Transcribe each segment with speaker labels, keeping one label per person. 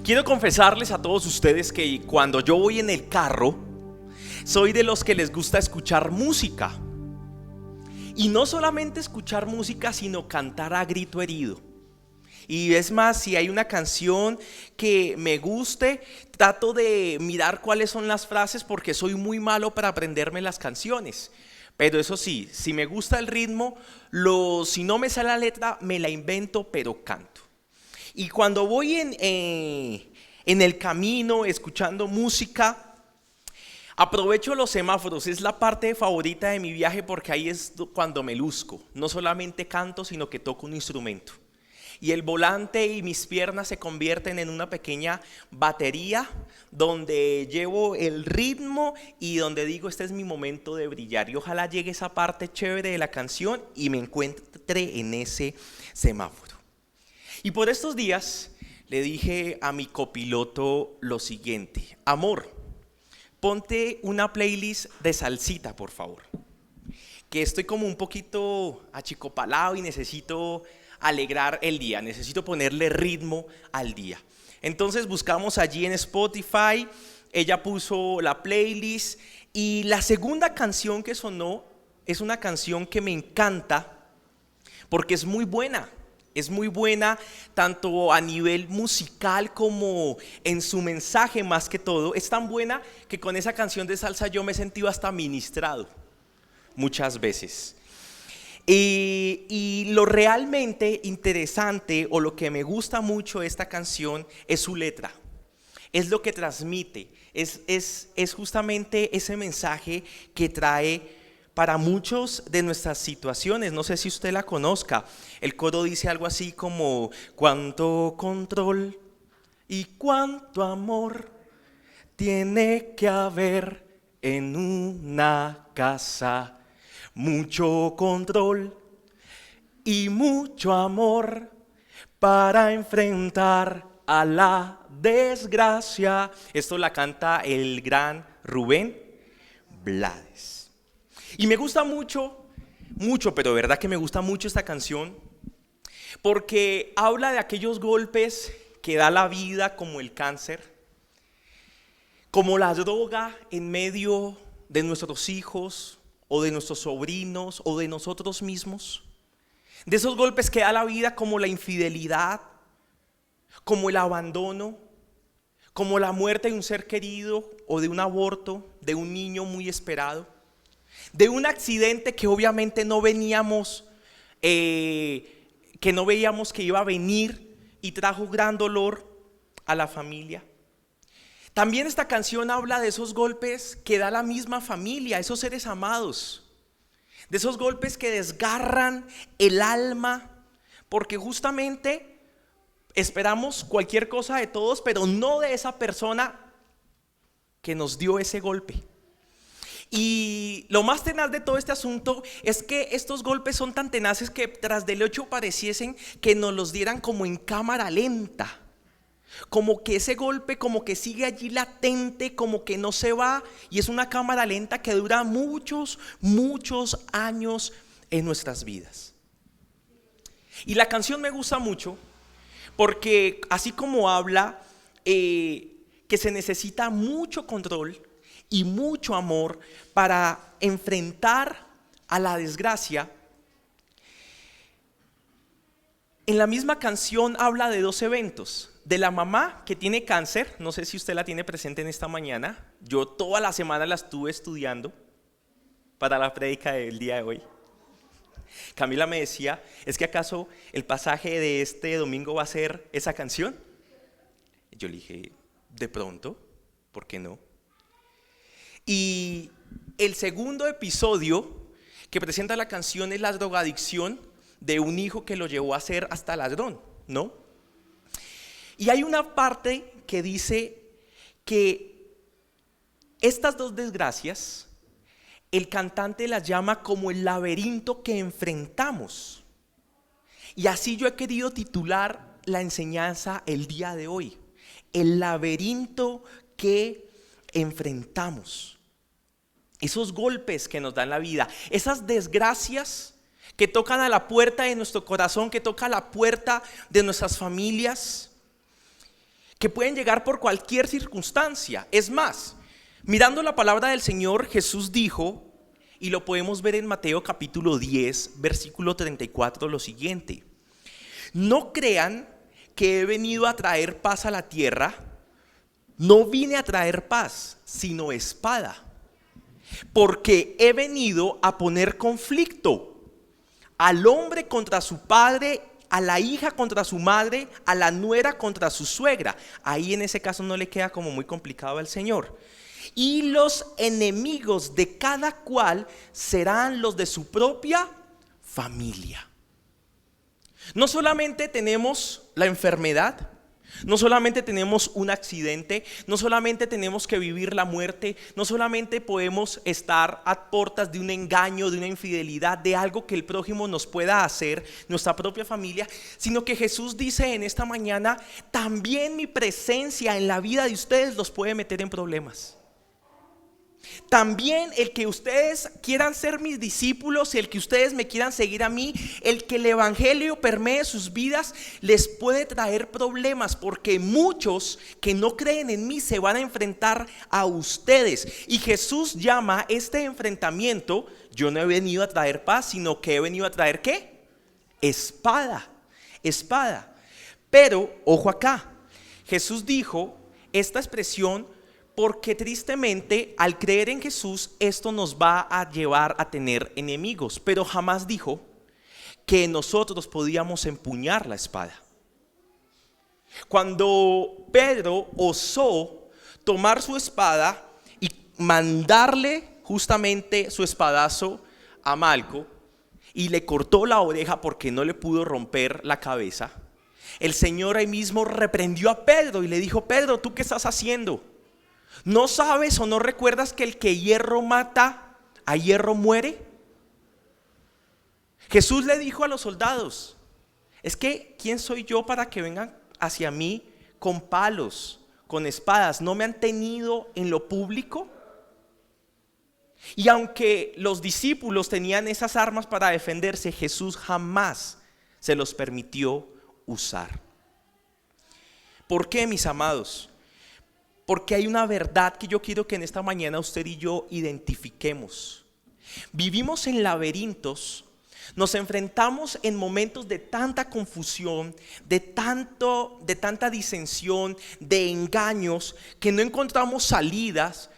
Speaker 1: Quiero confesarles a todos ustedes que cuando yo voy en el carro, soy de los que les gusta escuchar música. Y no solamente escuchar música, sino cantar a grito herido. Y es más, si hay una canción que me guste, trato de mirar cuáles son las frases porque soy muy malo para aprenderme las canciones. Pero eso sí, si me gusta el ritmo, si no me sale la letra, me la invento, pero canto. Y cuando voy en el camino escuchando música, aprovecho los semáforos. Es la parte favorita de mi viaje porque ahí es cuando me luzco. No solamente canto, sino que toco un instrumento. Y el volante y mis piernas se convierten en una pequeña batería donde llevo el ritmo y donde digo, este es mi momento de brillar. Y ojalá llegue esa parte chévere de la canción y me encuentre en ese semáforo. Y por estos días le dije a mi copiloto lo siguiente: amor, ponte una playlist de salsita, por favor, que estoy como un poquito achicopalado y necesito alegrar el día, necesito ponerle ritmo al día. Entonces buscamos allí en Spotify, ella puso la playlist y la segunda canción que sonó es una canción que me encanta porque es muy buena. Es muy buena tanto a nivel musical como en su mensaje más que todo. Es tan buena que con esa canción de salsa yo me he sentido hasta ministrado muchas veces. Y lo realmente interesante o lo que me gusta mucho de esta canción es su letra. Es lo que transmite, es justamente ese mensaje que trae para muchos de nuestras situaciones. No sé si usted la conozca. El coro dice algo así como: cuánto control y cuánto amor tiene que haber en una casa. Mucho control y mucho amor para enfrentar a la desgracia. Esto la canta el gran Rubén Blades. Y me gusta mucho, pero de verdad que me gusta mucho esta canción porque habla de aquellos golpes que da la vida, como el cáncer, como la droga en medio de nuestros hijos o de nuestros sobrinos o de nosotros mismos. De esos golpes que da la vida, como la infidelidad, como el abandono, como la muerte de un ser querido o de un aborto de un niño muy esperado. De un accidente que obviamente no veíamos que iba a venir y trajo gran dolor a la familia. También esta canción habla de esos golpes que da la misma familia, esos seres amados, de esos golpes que desgarran el alma, porque justamente esperamos cualquier cosa de todos, pero no de esa persona que nos dio ese golpe. Y lo más tenaz de todo este asunto es que estos golpes son tan tenaces que tras del hecho pareciesen que nos los dieran como en cámara lenta, como que ese golpe como que sigue allí latente, como que no se va, y es una cámara lenta que dura muchos años en nuestras vidas. Y la canción me gusta mucho porque así como habla que se necesita mucho control y mucho amor para enfrentar a la desgracia, en la misma canción habla de dos eventos: de la mamá que tiene cáncer. No sé si usted la tiene presente en esta mañana. Yo toda la semana la estuve estudiando para la prédica del día de hoy. Camila me decía: ¿es que acaso el pasaje de este domingo va a ser esa canción? Yo le dije: de pronto, ¿por qué no? Y el segundo episodio que presenta la canción es la drogadicción de un hijo que lo llevó a ser hasta ladrón, ¿no? Y hay una parte que dice que estas dos desgracias, el cantante las llama como el laberinto que enfrentamos. Y así yo he querido titular la enseñanza el día de hoy: el laberinto que enfrentamos. Esos golpes que nos dan la vida, esas desgracias que tocan a la puerta de nuestro corazón, que tocan a la puerta de nuestras familias, que pueden llegar por cualquier circunstancia. Es más, mirando la palabra del Señor, Jesús dijo, y lo podemos ver en Mateo capítulo 10, versículo 34, lo siguiente: no crean que he venido a traer paz a la tierra. No vine a traer paz, sino espada. Porque he venido a poner conflicto al hombre contra su padre, a la hija contra su madre, a la nuera contra su suegra. Ahí en ese caso no le queda como muy complicado al Señor. Y los enemigos de cada cual serán los de su propia familia. No solamente tenemos la enfermedad, no solamente tenemos un accidente, no solamente tenemos que vivir la muerte, no solamente podemos estar a puertas de un engaño, de una infidelidad, de algo que el prójimo nos pueda hacer, nuestra propia familia, sino que Jesús dice en esta mañana, también mi presencia en la vida de ustedes los puede meter en problemas. También el que ustedes quieran ser mis discípulos, el que ustedes me quieran seguir a mí, el que el evangelio permee sus vidas, les puede traer problemas, porque muchos que no creen en mí se van a enfrentar a ustedes. Y Jesús llama este enfrentamiento: yo no he venido a traer paz, sino que he venido a traer ¿qué? Espada. Espada. Pero ojo acá, Jesús dijo esta expresión porque tristemente al creer en Jesús esto nos va a llevar a tener enemigos, pero jamás dijo que nosotros podíamos empuñar la espada. Cuando Pedro osó tomar su espada y mandarle justamente su espadazo a Malco y le cortó la oreja porque no le pudo romper la cabeza, el Señor ahí mismo reprendió a Pedro y le dijo: Pedro, ¿tú qué estás haciendo? ¿No sabes o no recuerdas que el que hierro mata, a hierro muere? Jesús le dijo a los soldados: es que ¿quién soy yo para que vengan hacia mí con palos, con espadas? ¿No me han tenido en lo público? Y aunque los discípulos tenían esas armas para defenderse, Jesús jamás se los permitió usar. ¿Por qué, mis amados? Porque hay una verdad que yo quiero que en esta mañana usted y yo identifiquemos. Vivimos en laberintos, nos enfrentamos en momentos de tanta confusión, de tanta disensión, de engaños, que no encontramos salidas.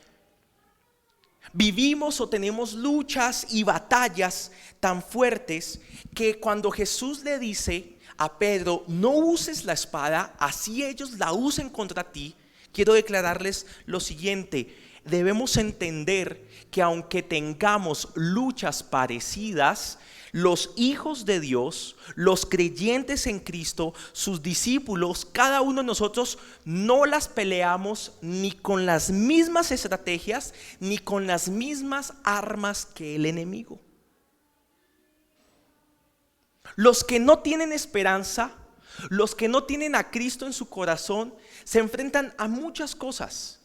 Speaker 1: Vivimos o tenemos luchas y batallas tan fuertes que cuando Jesús le dice a Pedro: no uses la espada, así ellos la usen contra ti, quiero declararles lo siguiente: debemos entender que aunque tengamos luchas parecidas, los hijos de Dios, los creyentes en Cristo, sus discípulos, cada uno de nosotros no las peleamos ni con las mismas estrategias ni con las mismas armas que el enemigo. Los que no tienen esperanza, los que no tienen a Cristo en su corazón, se enfrentan a muchas cosas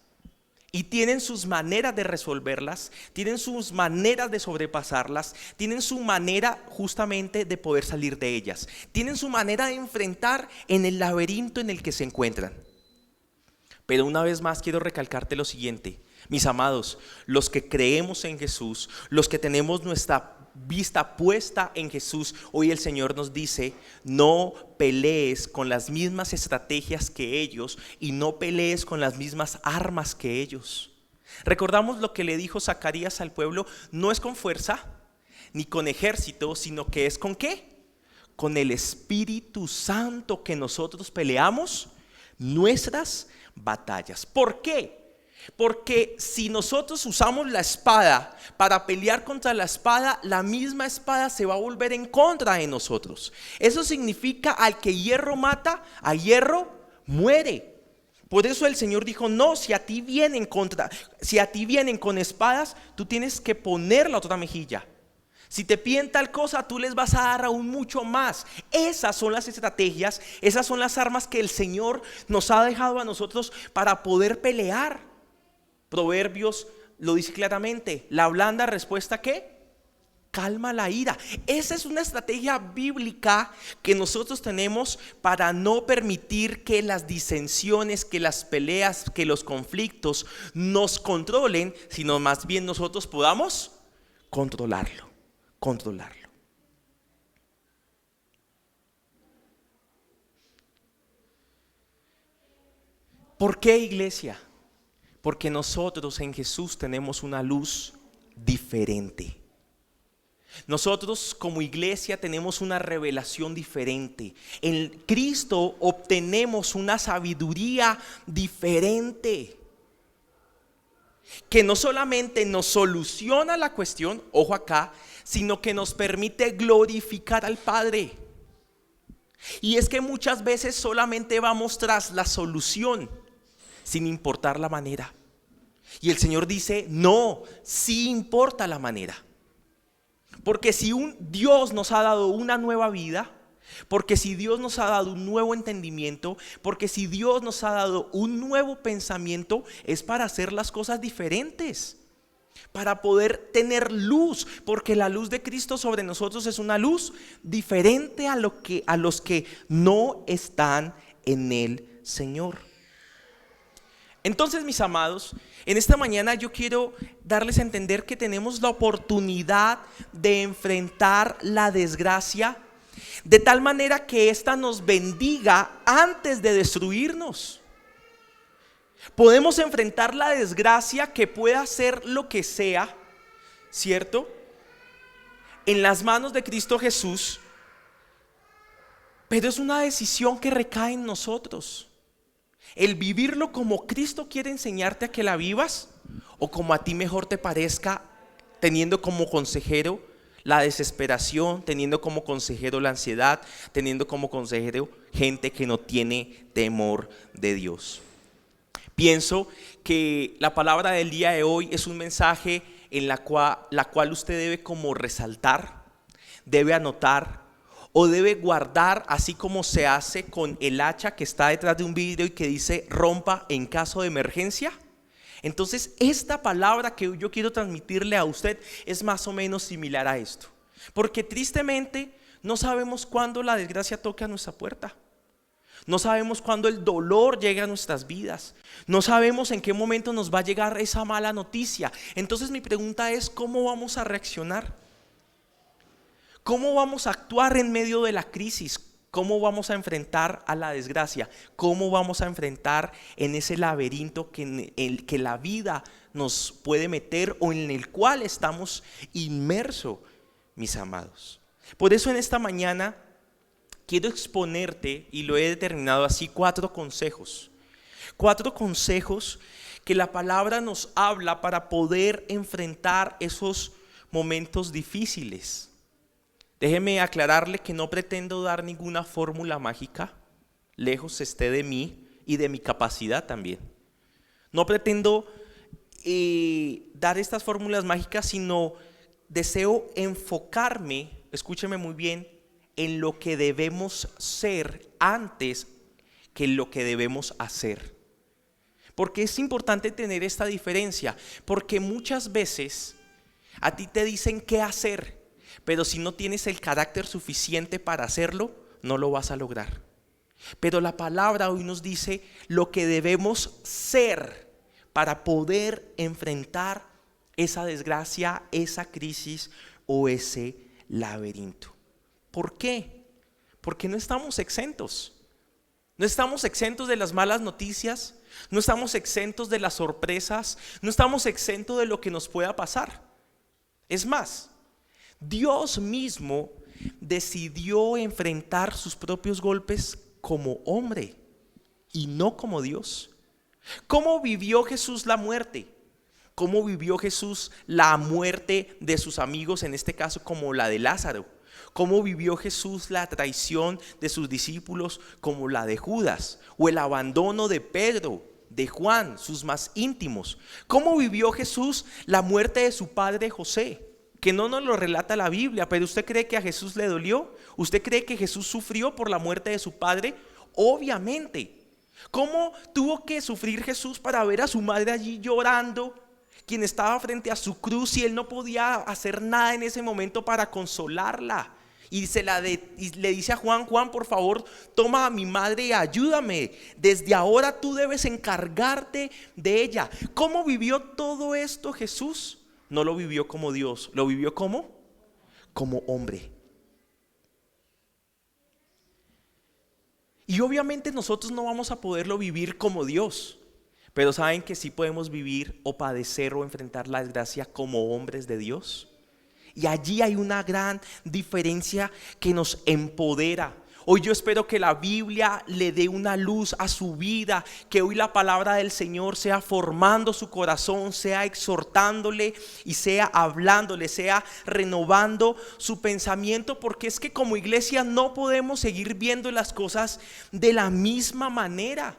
Speaker 1: y tienen sus maneras de resolverlas, tienen sus maneras de sobrepasarlas, tienen su manera justamente de poder salir de ellas, tienen su manera de enfrentar en el laberinto en el que se encuentran. Pero una vez más quiero recalcarte lo siguiente: mis amados, los que creemos en Jesús, los que tenemos nuestra vista puesta en Jesús, hoy el Señor nos dice: no pelees con las mismas estrategias que ellos y no pelees con las mismas armas que ellos. Recordamos lo que le dijo Zacarías al pueblo: no es con fuerza ni con ejército, sino que es ¿con qué? Con el Espíritu Santo que nosotros peleamos nuestras batallas. ¿Por qué? Porque si nosotros usamos la espada para pelear contra la espada, la misma espada se va a volver en contra de nosotros. Eso significa: al que hierro mata, a hierro muere. Por eso el Señor dijo: no, si a ti vienen con espadas, tú tienes que poner la otra mejilla. Si te piden tal cosa, tú les vas a dar aún mucho más. Esas son las estrategias, esas son las armas que el Señor nos ha dejado a nosotros para poder pelear. Proverbios lo dice claramente: la blanda respuesta ¿qué? calma la ira. Esa es una estrategia bíblica que nosotros tenemos para no permitir que las disensiones, que las peleas, que los conflictos nos controlen, sino más bien nosotros podamos controlarlo. ¿Por qué, iglesia? Porque nosotros en Jesús tenemos una luz diferente. Nosotros como iglesia tenemos una revelación diferente. En Cristo obtenemos una sabiduría diferente, que no solamente nos soluciona la cuestión, ojo acá, sino que nos permite glorificar al Padre. Y es que muchas veces solamente vamos tras la solución, sin importar la manera. Y el Señor dice, no, sí importa la manera. Porque si Dios nos ha dado una nueva vida, porque si Dios nos ha dado un nuevo entendimiento, porque si Dios nos ha dado un nuevo pensamiento, es para hacer las cosas diferentes, para poder tener luz, porque la luz de Cristo sobre nosotros es una luz diferente a los que no están en el Señor. Entonces, mis amados, en esta mañana yo quiero darles a entender que tenemos la oportunidad de enfrentar la desgracia de tal manera que ésta nos bendiga antes de destruirnos. Podemos enfrentar la desgracia, que pueda ser lo que sea, ¿cierto?, en las manos de Cristo Jesús, pero es una decisión que recae en nosotros. El vivirlo como Cristo quiere enseñarte a que la vivas, o como a ti mejor te parezca, teniendo como consejero la desesperación, teniendo como consejero la ansiedad, teniendo como consejero gente que no tiene temor de Dios. Pienso que la palabra del día de hoy es un mensaje en la cual usted debe como resaltar, debe anotar, o debe guardar, así como se hace con el hacha que está detrás de un vidrio y que dice rompa en caso de emergencia. Entonces esta palabra que yo quiero transmitirle a usted es más o menos similar a esto, porque tristemente no sabemos cuándo la desgracia toque a nuestra puerta. No sabemos cuándo el dolor llega a nuestras vidas. No sabemos en qué momento nos va a llegar esa mala noticia. Entonces mi pregunta es, ¿cómo vamos a reaccionar? ¿Cómo vamos a actuar en medio de la crisis? ¿Cómo vamos a enfrentar a la desgracia? ¿Cómo vamos a enfrentar en ese laberinto que la vida nos puede meter o en el cual estamos inmersos, mis amados? Por eso en esta mañana quiero exponerte, y lo he determinado así, 4 consejos. 4 consejos que la palabra nos habla para poder enfrentar esos momentos difíciles. Déjeme aclararle que no pretendo dar ninguna fórmula mágica, lejos esté de mí y de mi capacidad también. No pretendo dar estas fórmulas mágicas, sino deseo enfocarme, escúcheme muy bien, en lo que debemos ser antes que lo que debemos hacer. Porque es importante tener esta diferencia, porque muchas veces a ti te dicen qué hacer, pero si no tienes el carácter suficiente para hacerlo, no lo vas a lograr. Pero la palabra hoy nos dice lo que debemos ser para poder enfrentar esa desgracia, esa crisis o ese laberinto. ¿Por qué? Porque no estamos exentos. No estamos exentos de las malas noticias, no estamos exentos de las sorpresas, no estamos exentos de lo que nos pueda pasar. Es más, Dios mismo decidió enfrentar sus propios golpes como hombre y no como Dios. ¿Cómo vivió Jesús la muerte? ¿Cómo vivió Jesús la muerte de sus amigos, en este caso como la de Lázaro? ¿Cómo vivió Jesús la traición de sus discípulos como la de Judas? ¿O el abandono de Pedro, de Juan, sus más íntimos? ¿Cómo vivió Jesús la muerte de su padre José? Que no nos lo relata la Biblia, pero ¿usted cree que a Jesús le dolió? ¿Usted cree que Jesús sufrió por la muerte de su padre? Obviamente. ¿Cómo tuvo que sufrir Jesús para ver a su madre allí llorando, quien estaba frente a su cruz y él no podía hacer nada en ese momento para consolarla. Y le dice a Juan: Juan, por favor, toma a mi madre y ayúdame. Desde ahora tú debes encargarte de ella. ¿Cómo vivió todo esto Jesús? No lo vivió como Dios, lo vivió como hombre. Y obviamente nosotros no vamos a poderlo vivir como Dios, pero ¿saben que sí podemos vivir o padecer o enfrentar la desgracia como hombres de Dios? Y allí hay una gran diferencia que nos empodera. Hoy yo espero que la Biblia le dé una luz a su vida, que hoy la palabra del Señor sea formando su corazón, sea exhortándole y sea hablándole, sea renovando su pensamiento, porque es que como iglesia no podemos seguir viendo las cosas de la misma manera.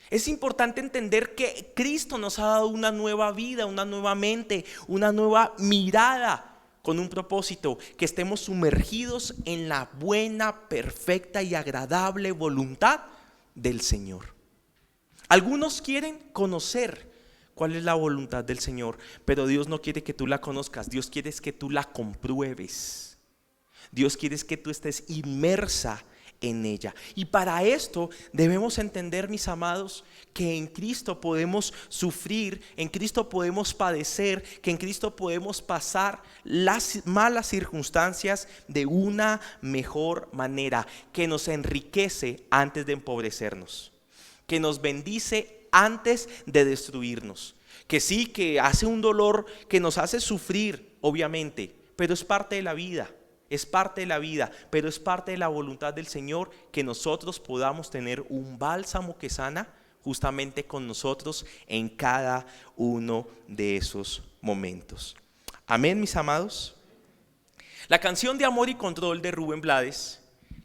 Speaker 1: Es importante entender que Cristo nos ha dado una nueva vida, una nueva mente, una nueva mirada, con un propósito: que estemos sumergidos en la buena, perfecta y agradable voluntad del Señor. Algunos quieren conocer cuál es la voluntad del Señor, pero Dios no quiere que tú la conozcas. Dios quiere que tú la compruebes. Dios quiere que tú estés inmersa en ella. Y para esto debemos entender, mis amados, que en Cristo podemos sufrir, en Cristo podemos padecer, que en Cristo podemos pasar las malas circunstancias de una mejor manera, que nos enriquece antes de empobrecernos, que nos bendice antes de destruirnos, que sí, que hace un dolor que nos hace sufrir, obviamente, pero es parte de la vida. Es parte de la vida, pero es parte de la voluntad del Señor que nosotros podamos tener un bálsamo que sana justamente con nosotros en cada uno de esos momentos. Amén, mis amados. La canción de Amor y Control de Rubén Blades,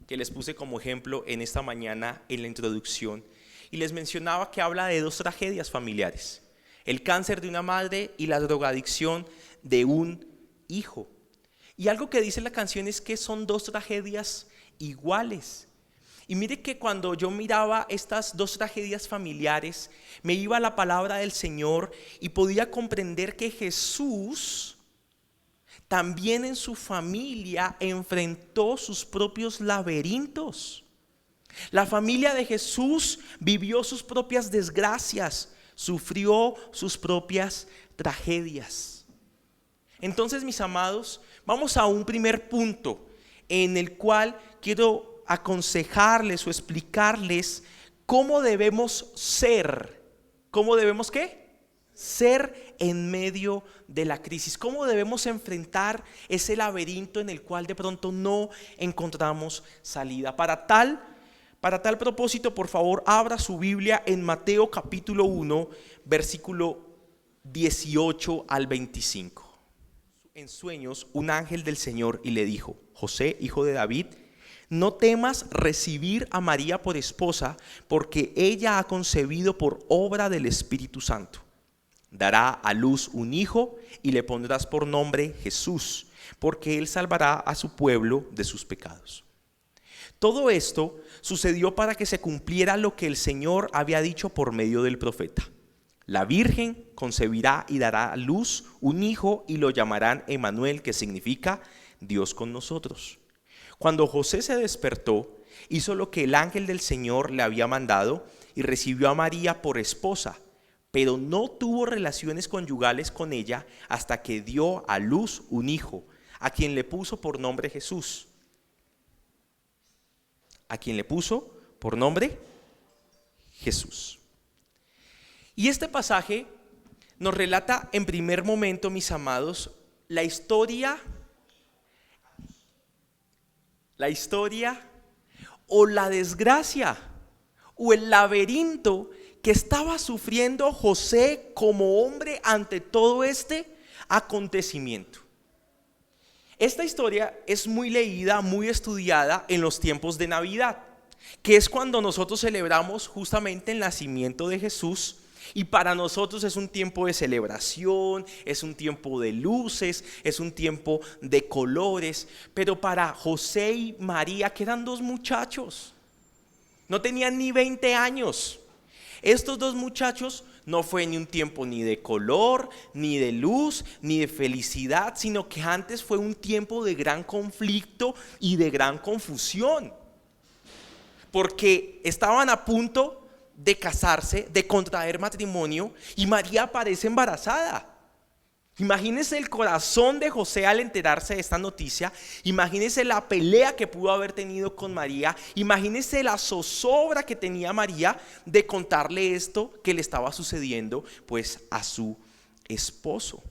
Speaker 1: que les puse como ejemplo en esta mañana en la introducción, y les mencionaba que habla de dos tragedias familiares: el cáncer de una madre y la drogadicción de un hijo. Y algo que dice la canción es que son dos tragedias iguales. Y mire que cuando yo miraba estas dos tragedias familiares, me iba a la palabra del Señor y podía comprender que Jesús también en su familia enfrentó sus propios laberintos. La familia de Jesús vivió sus propias desgracias, sufrió sus propias tragedias. Entonces, mis amados, vamos a un primer punto en el cual quiero aconsejarles o explicarles cómo debemos ser. ¿Cómo debemos qué? Ser en medio de la crisis. ¿Cómo debemos enfrentar ese laberinto en el cual de pronto no encontramos salida? Para tal propósito, por favor, abra su Biblia en Mateo capítulo 1, versículo 18 al 25. En sueños, un ángel del Señor y le dijo: José, hijo de David, no temas recibir a María por esposa, porque ella ha concebido por obra del Espíritu Santo. Dará a luz un hijo y le pondrás por nombre Jesús, porque él salvará a su pueblo de sus pecados. Todo esto sucedió para que se cumpliera lo que el Señor había dicho por medio del profeta: la Virgen concebirá y dará a luz un hijo y lo llamarán Emmanuel, que significa Dios con nosotros. Cuando José se despertó, hizo lo que el ángel del Señor le había mandado y recibió a María por esposa, pero no tuvo relaciones conyugales con ella hasta que dio a luz un hijo, a quien le puso por nombre Jesús. A quien le puso por nombre Jesús. Y este pasaje nos relata en primer momento, mis amados, la historia o la desgracia o el laberinto que estaba sufriendo José como hombre ante todo este acontecimiento. Esta historia es muy leída, muy estudiada en los tiempos de Navidad, que es cuando nosotros celebramos justamente el nacimiento de Jesús. Y para nosotros es un tiempo de celebración, es un tiempo de luces, es un tiempo de colores. Pero para José y María, que eran dos muchachos, no tenían ni 20 años, Estos dos muchachos no fue ni un tiempo ni de color, ni de luz, ni de felicidad, sino que antes fue un tiempo de gran conflicto y de gran confusión. Porque estaban a punto de casarse, de contraer matrimonio, y María aparece embarazada. Imagínense el corazón de José al enterarse de esta noticia. Imagínense la pelea que pudo haber tenido con María. Imagínense la zozobra que tenía María de contarle esto que le estaba sucediendo pues a su esposo.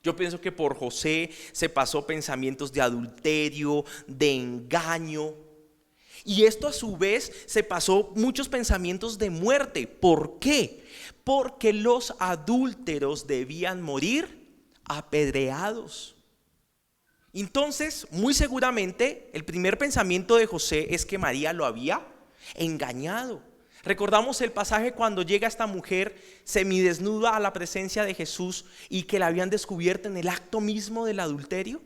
Speaker 1: Yo pienso que por José se pasó pensamientos de adulterio, de engaño. Y esto a su vez se pasó muchos pensamientos de muerte. ¿Por qué? Porque los adúlteros debían morir apedreados. Entonces, muy seguramente, el primer pensamiento de José es que María lo había engañado. Recordamos el pasaje cuando llega esta mujer semidesnuda a la presencia de Jesús y que la habían descubierto en el acto mismo del adulterio.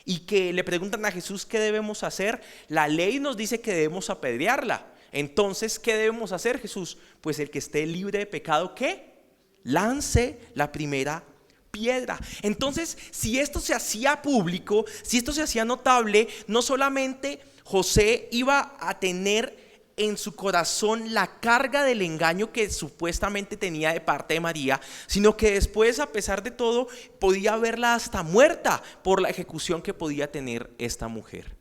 Speaker 1: Y que le preguntan a Jesús qué debemos hacer. La ley nos dice que debemos apedrearla. Entonces, ¿qué debemos hacer, Jesús? Pues el que esté libre de pecado, ¿qué? Lance la primera piedra. Entonces, si esto se hacía público, si esto se hacía notable, no solamente José iba a tener en su corazón la carga del engaño que supuestamente tenía de parte de María, sino que después, a pesar de todo, podía verla hasta muerta por la ejecución que podía tener esta mujer.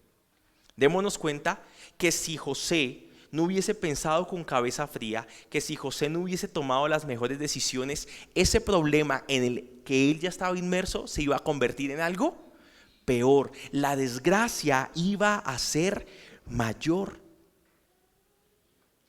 Speaker 1: Démonos cuenta que si José no hubiese pensado con cabeza fría, que si José no hubiese tomado las mejores decisiones, ese problema en el que él ya estaba inmerso se iba a convertir en algo peor. La desgracia iba a ser mayor.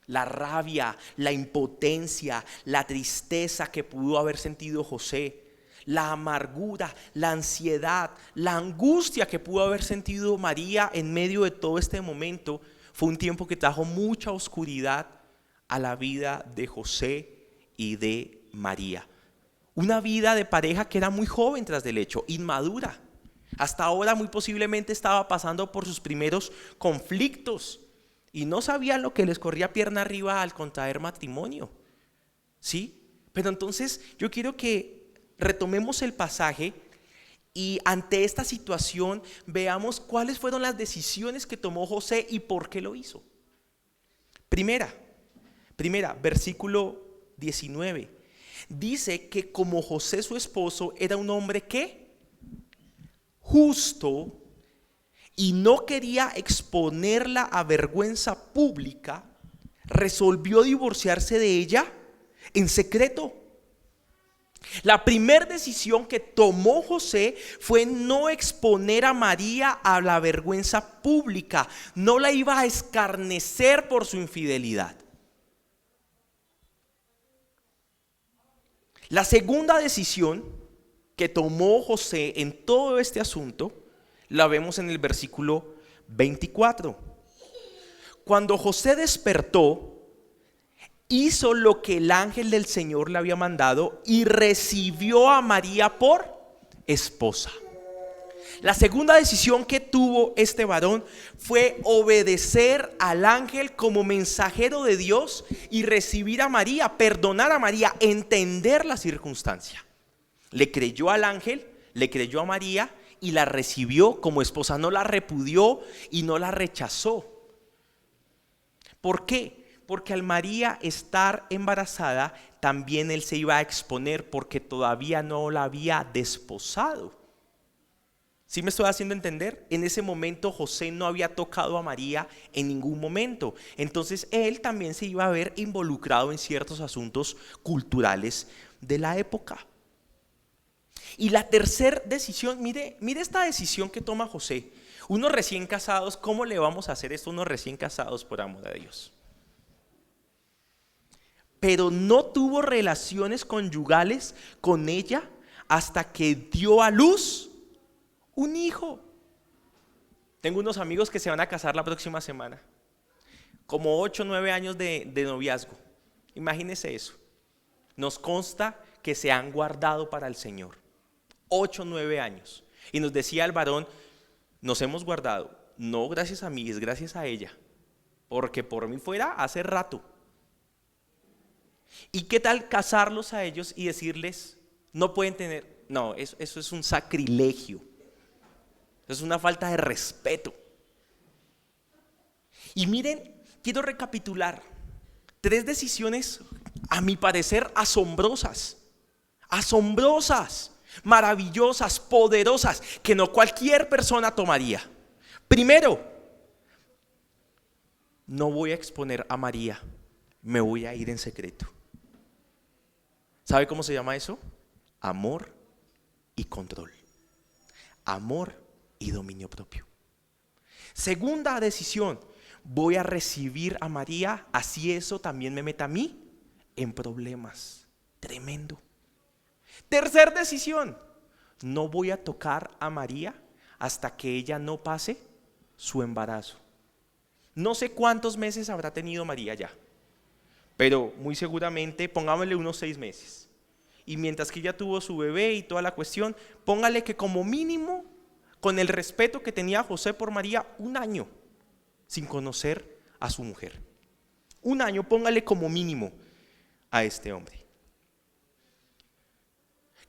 Speaker 1: La rabia, la impotencia, la tristeza que pudo haber sentido José, la amargura, la ansiedad, la angustia que pudo haber sentido María en medio de todo este momento, fue un tiempo que trajo mucha oscuridad a la vida de José y de María. Una vida de pareja que era muy joven tras del hecho, inmadura. Hasta ahora muy posiblemente estaba pasando por sus primeros conflictos y no sabían lo que les corría pierna arriba al contraer matrimonio. ¿Sí? Pero entonces yo quiero que retomemos el pasaje y ante esta situación veamos cuáles fueron las decisiones que tomó José y por qué lo hizo. Primera, versículo 19. Dice que como José su esposo era un hombre ¿qué? Justo y no quería exponerla a vergüenza pública, resolvió divorciarse de ella en secreto. La primera decisión que tomó José fue no exponer a María a la vergüenza pública. No la iba a escarnecer por su infidelidad. La segunda decisión que tomó José en todo este asunto la vemos en el versículo 24. Cuando José despertó, hizo lo que el ángel del Señor le había mandado y recibió a María por esposa. La segunda decisión que tuvo este varón fue obedecer al ángel como mensajero de Dios y recibir a María, perdonar a María, entender la circunstancia. Le creyó al ángel, le creyó a María y la recibió como esposa. No la repudió y no la rechazó. ¿Por qué? Porque al María estar embarazada, también él se iba a exponer porque todavía no la había desposado. ¿Sí me estoy haciendo entender? En ese momento José no había tocado a María en ningún momento. Entonces él también se iba a ver involucrado en ciertos asuntos culturales de la época. Y la tercera decisión, mire esta decisión que toma José. Unos recién casados, ¿cómo le vamos a hacer esto a unos recién casados por amor a Dios? Pero no tuvo relaciones conyugales con ella hasta que dio a luz un hijo. Tengo unos amigos que se van a casar la próxima semana, como 8 o 9 años de noviazgo. Imagínense eso. Nos consta que se han guardado para el Señor 8 o 9 años. Y nos decía el varón, nos hemos guardado, no gracias a mí, es gracias a ella, porque por mí fuera hace rato. ¿Y qué tal casarlos a ellos y decirles, no pueden tener? No, eso es un sacrilegio. Eso es una falta de respeto. Y miren, quiero recapitular 3 decisiones, a mi parecer, asombrosas, maravillosas, poderosas, que no cualquier persona tomaría. Primero, no voy a exponer a María, me voy a ir en secreto. ¿Sabe cómo se llama eso? Amor y control. Amor y dominio propio. Segunda decisión, voy a recibir a María, así eso también me meta a mí en problemas. Tremendo. Tercer decisión, no voy a tocar a María hasta que ella no pase su embarazo. No sé cuántos meses habrá tenido María ya, pero muy seguramente, pongámosle unos 6 meses. Y mientras que ella tuvo su bebé y toda la cuestión, póngale que como mínimo, con el respeto que tenía José por María, 1 año sin conocer a su mujer. 1 año, póngale como mínimo a este hombre.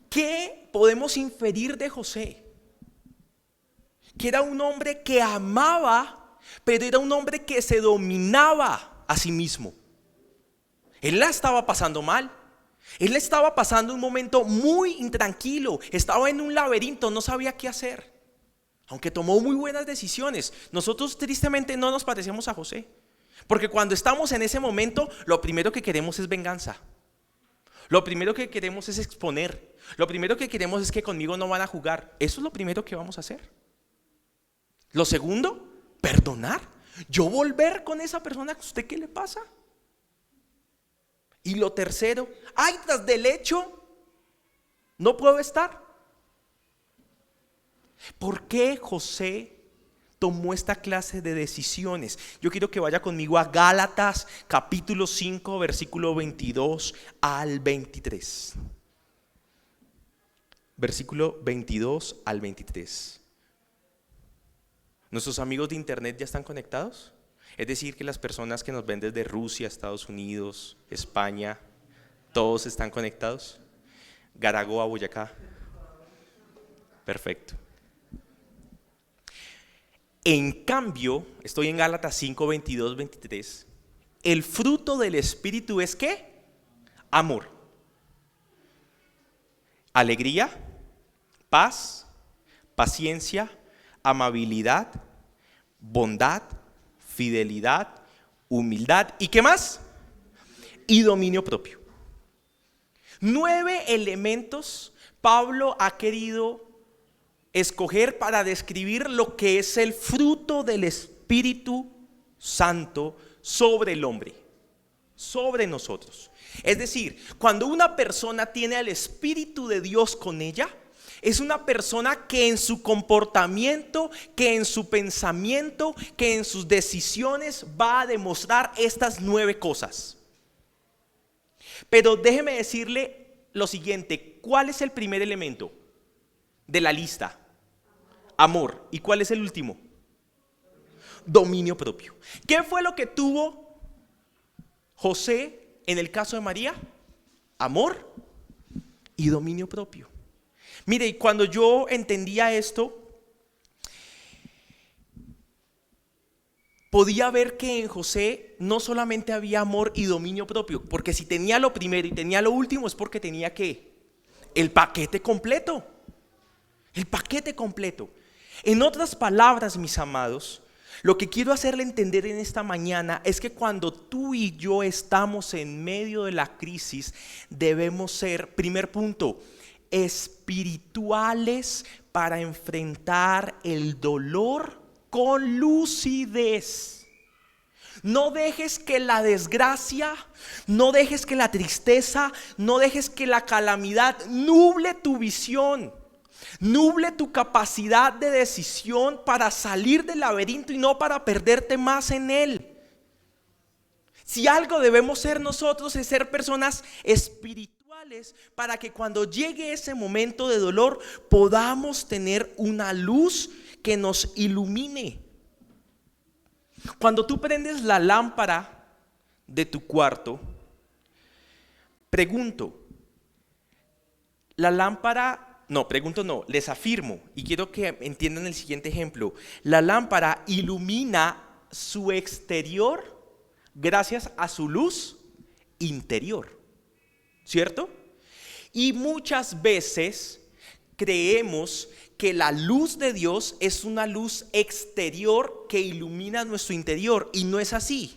Speaker 1: ¿Qué podemos inferir de José? Que era un hombre que amaba, pero era un hombre que se dominaba a sí mismo. Él la estaba pasando mal. Él estaba pasando un momento muy intranquilo. Estaba en un laberinto, no sabía qué hacer. Aunque tomó muy buenas decisiones. Nosotros tristemente no nos parecemos a José. Porque cuando estamos en ese momento, lo primero que queremos es venganza. Lo primero que queremos es exponer. Lo primero que queremos es que conmigo no van a jugar. Eso es lo primero que vamos a hacer. Lo segundo, perdonar. Yo volver con esa persona, ¿a usted qué le pasa? Y lo tercero, ay, tras del hecho, no puedo estar. ¿Por qué José tomó esta clase de decisiones? Yo quiero que vaya conmigo a Gálatas capítulo 5, versículo 22 al 23. Versículo 22 al 23. ¿Nuestros amigos de internet ya están conectados? Es decir, que las personas que nos ven desde Rusia, Estados Unidos, España, ¿todos están conectados? Garagoa, Boyacá. Perfecto. En cambio, estoy en Gálatas 5, 22, 23. El fruto del Espíritu es ¿qué? Amor, alegría, paz, paciencia, amabilidad, bondad, fidelidad, humildad y ¿qué más? Y dominio propio. 9 elementos Pablo ha querido escoger para describir lo que es el fruto del Espíritu Santo sobre el hombre, sobre nosotros. Es decir, cuando una persona tiene al Espíritu de Dios con ella, es una persona que en su comportamiento, que en su pensamiento, que en sus decisiones va a demostrar estas 9 cosas. Pero déjeme decirle lo siguiente, ¿cuál es el primer elemento de la lista? Amor. ¿Y cuál es el último? Dominio propio. ¿Qué fue lo que tuvo José en el caso de María? Amor y dominio propio. Mire, y cuando yo entendía esto, podía ver que en José no solamente había amor y dominio propio, porque si tenía lo primero y tenía lo último es porque tenía ¿qué? El paquete completo. El paquete completo. En otras palabras, mis amados, lo que quiero hacerle entender en esta mañana es que cuando tú y yo estamos en medio de la crisis, debemos ser, primer punto, espirituales para enfrentar el dolor con lucidez. No dejes que la desgracia, no dejes que la tristeza, no dejes que la calamidad nuble tu visión, nuble tu capacidad de decisión para salir del laberinto y no para perderte más en él. Si algo debemos ser nosotros es ser personas espirituales para que cuando llegue ese momento de dolor podamos tener una luz que nos ilumine. Cuando tú prendes la lámpara de tu cuarto, Pregunto, la lámpara, no, pregunto no, les afirmo y quiero que entiendan el siguiente ejemplo. La lámpara ilumina su exterior gracias a su luz interior, ¿cierto? Y muchas veces creemos que la luz de Dios es una luz exterior que ilumina nuestro interior, y no es así.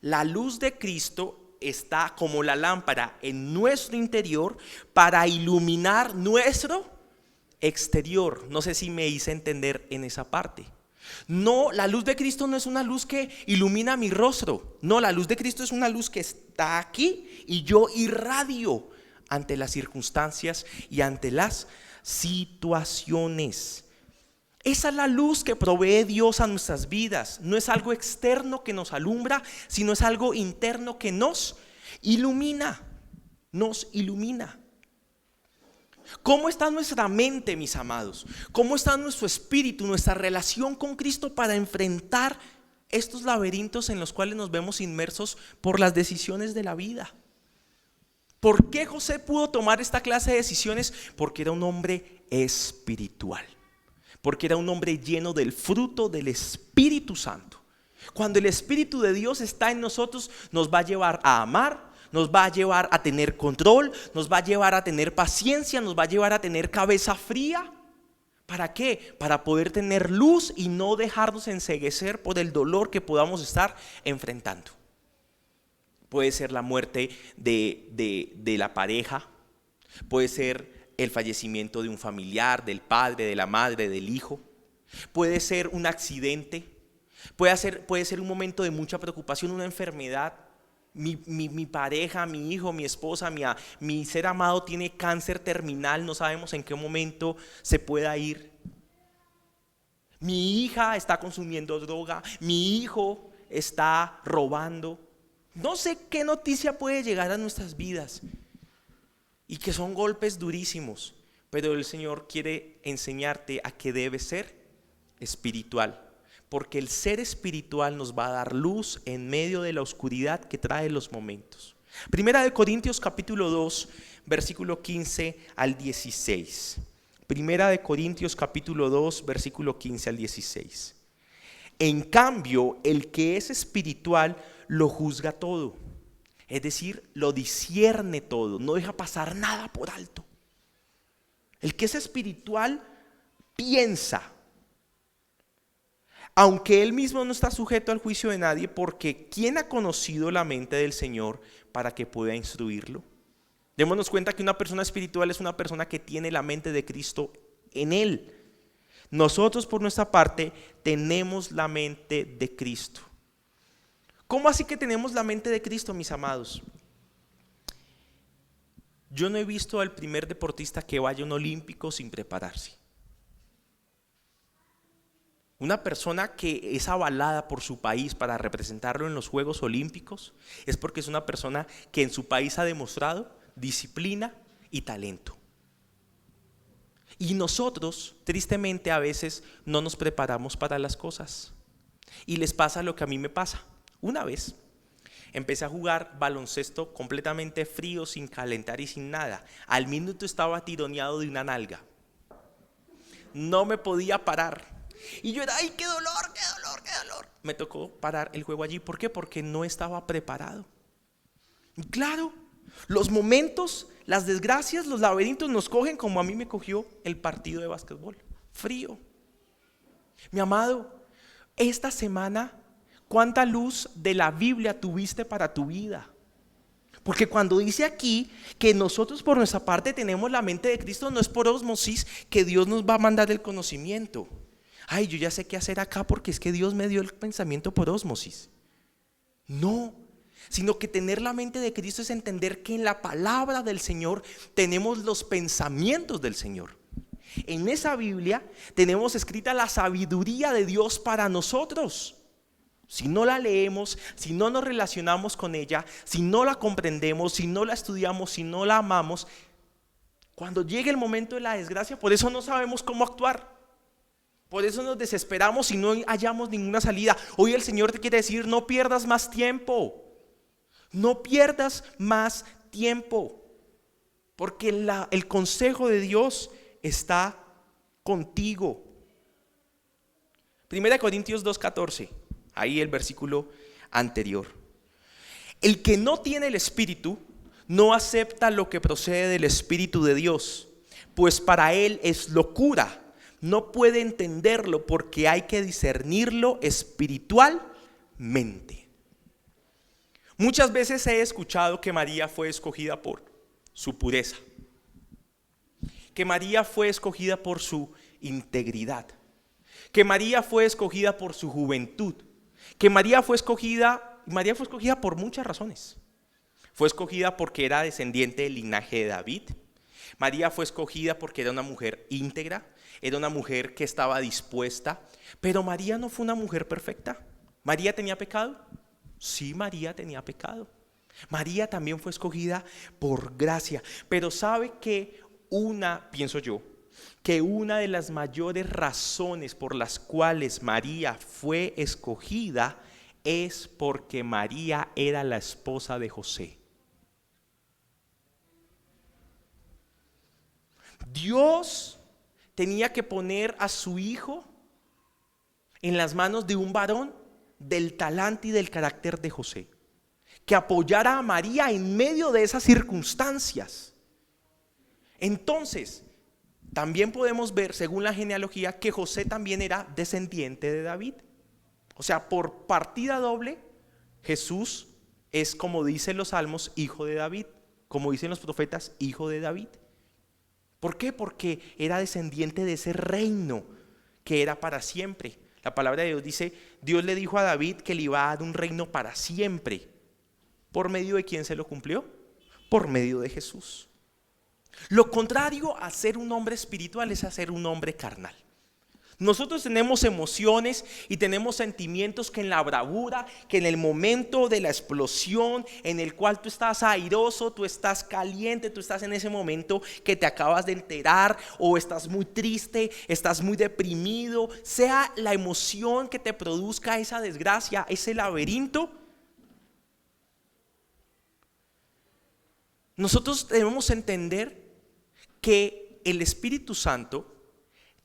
Speaker 1: La luz de Cristo está como la lámpara en nuestro interior para iluminar nuestro exterior. No sé si me hice entender en esa parte. No, la luz de Cristo no es una luz que ilumina mi rostro. No, la luz de Cristo es una luz que está aquí y yo irradio ante las circunstancias y ante las situaciones. Esa es la luz que provee Dios a nuestras vidas. No es algo externo que nos alumbra, sino es algo interno que nos ilumina. Nos ilumina. ¿Cómo está nuestra mente, mis amados? ¿Cómo está nuestro espíritu, nuestra relación con Cristo para enfrentar estos laberintos en los cuales nos vemos inmersos por las decisiones de la vida? ¿Por qué José pudo tomar esta clase de decisiones? Porque era un hombre espiritual. Porque era un hombre lleno del fruto del Espíritu Santo. Cuando el Espíritu de Dios está en nosotros, nos va a llevar a amar, nos va a llevar a tener control, nos va a llevar a tener paciencia, nos va a llevar a tener cabeza fría. ¿Para qué? Para poder tener luz y no dejarnos enceguecer por el dolor que podamos estar enfrentando. Puede ser la muerte de la pareja, puede ser el fallecimiento de un familiar, del padre, de la madre, del hijo. Puede ser un accidente, puede ser un momento de mucha preocupación, una enfermedad. Mi pareja, mi hijo, mi esposa, mi ser amado tiene cáncer terminal, no sabemos en qué momento se pueda ir. Mi hija está consumiendo droga, mi hijo está robando. No sé qué noticia puede llegar a nuestras vidas y que son golpes durísimos, pero el Señor quiere enseñarte a que debes ser espiritual, porque el ser espiritual nos va a dar luz en medio de la oscuridad que trae los momentos. Primera de Corintios capítulo 2, versículo 15 al 16. Primera de Corintios capítulo 2, versículo 15 al 16. En cambio, el que es espiritual lo juzga todo. Es decir, lo discierne todo, no deja pasar nada por alto. El que es espiritual piensa, aunque él mismo no está sujeto al juicio de nadie, porque ¿quién ha conocido la mente del Señor para que pueda instruirlo? Démonos cuenta que una persona espiritual es una persona que tiene la mente de Cristo en él. Nosotros por nuestra parte tenemos la mente de Cristo. ¿Cómo así que tenemos la mente de Cristo, mis amados? Yo no he visto al primer deportista que vaya a un olímpico sin prepararse. Una persona que es avalada por su país para representarlo en los Juegos Olímpicos es porque es una persona que en su país ha demostrado disciplina y talento. Y nosotros, tristemente, a veces no nos preparamos para las cosas. Y les pasa lo que a mí me pasa. Una vez empecé a jugar baloncesto completamente frío, sin calentar y sin nada. Al minuto estaba tironeado de una nalga. No me podía parar. Y yo era, ¡ay, qué dolor, qué dolor, qué dolor! Me tocó parar el juego allí. ¿Por qué? Porque no estaba preparado. Y claro, los momentos, las desgracias, los laberintos nos cogen como a mí me cogió el partido de básquetbol. Frío. Mi amado, esta semana, ¿cuánta luz de la Biblia tuviste para tu vida? Porque cuando dice aquí que nosotros por nuestra parte tenemos la mente de Cristo, no es por ósmosis que Dios nos va a mandar el conocimiento. Ay, yo ya sé qué hacer acá porque es que Dios me dio el pensamiento por ósmosis. No, sino que tener la mente de Cristo es entender que en la palabra del Señor tenemos los pensamientos del Señor. En esa Biblia tenemos escrita la sabiduría de Dios para nosotros. Si no la leemos, si no nos relacionamos con ella, si no la comprendemos, si no la estudiamos, si no la amamos, cuando llegue el momento de la desgracia, por eso no sabemos cómo actuar. Por eso nos desesperamos y no hallamos ninguna salida. Hoy el Señor te quiere decir, no pierdas más tiempo. No pierdas más tiempo, porque el consejo de Dios está contigo. 1 Corintios 2:14, ahí el versículo anterior. El que no tiene el Espíritu no acepta lo que procede del Espíritu de Dios, pues para él es locura. No puede entenderlo porque hay que discernirlo espiritualmente. Muchas veces he escuchado que María fue escogida por su pureza, que María fue escogida por su integridad, que María fue escogida por su juventud, que María fue escogida por muchas razones. Fue escogida porque era descendiente del linaje de David. María fue escogida porque era una mujer íntegra, era una mujer que estaba dispuesta. Pero María no fue una mujer perfecta. ¿María tenía pecado? Sí, María tenía pecado. María también fue escogida por gracia. Pero sabe que pienso yo, que una de las mayores razones por las cuales María fue escogida es porque María era la esposa de José. Dios tenía que poner a su hijo en las manos de un varón del talante y del carácter de José, que apoyara a María en medio de esas circunstancias. Entonces, también podemos ver, según la genealogía, que José también era descendiente de David. O sea, por partida doble, Jesús es, como dicen los salmos, hijo de David, como dicen los profetas, hijo de David. ¿Por qué? Porque era descendiente de ese reino que era para siempre. La palabra de Dios dice, Dios le dijo a David que le iba a dar un reino para siempre. ¿Por medio de quién se lo cumplió? Por medio de Jesús. Lo contrario a ser un hombre espiritual es a ser un hombre carnal. Nosotros tenemos emociones y tenemos sentimientos que en la bravura, que en el momento de la explosión, en el cual tú estás airoso, tú estás caliente, tú estás en ese momento que te acabas de enterar, o estás muy triste, estás muy deprimido, sea la emoción que te produzca esa desgracia, ese laberinto. Nosotros debemos entender que el Espíritu Santo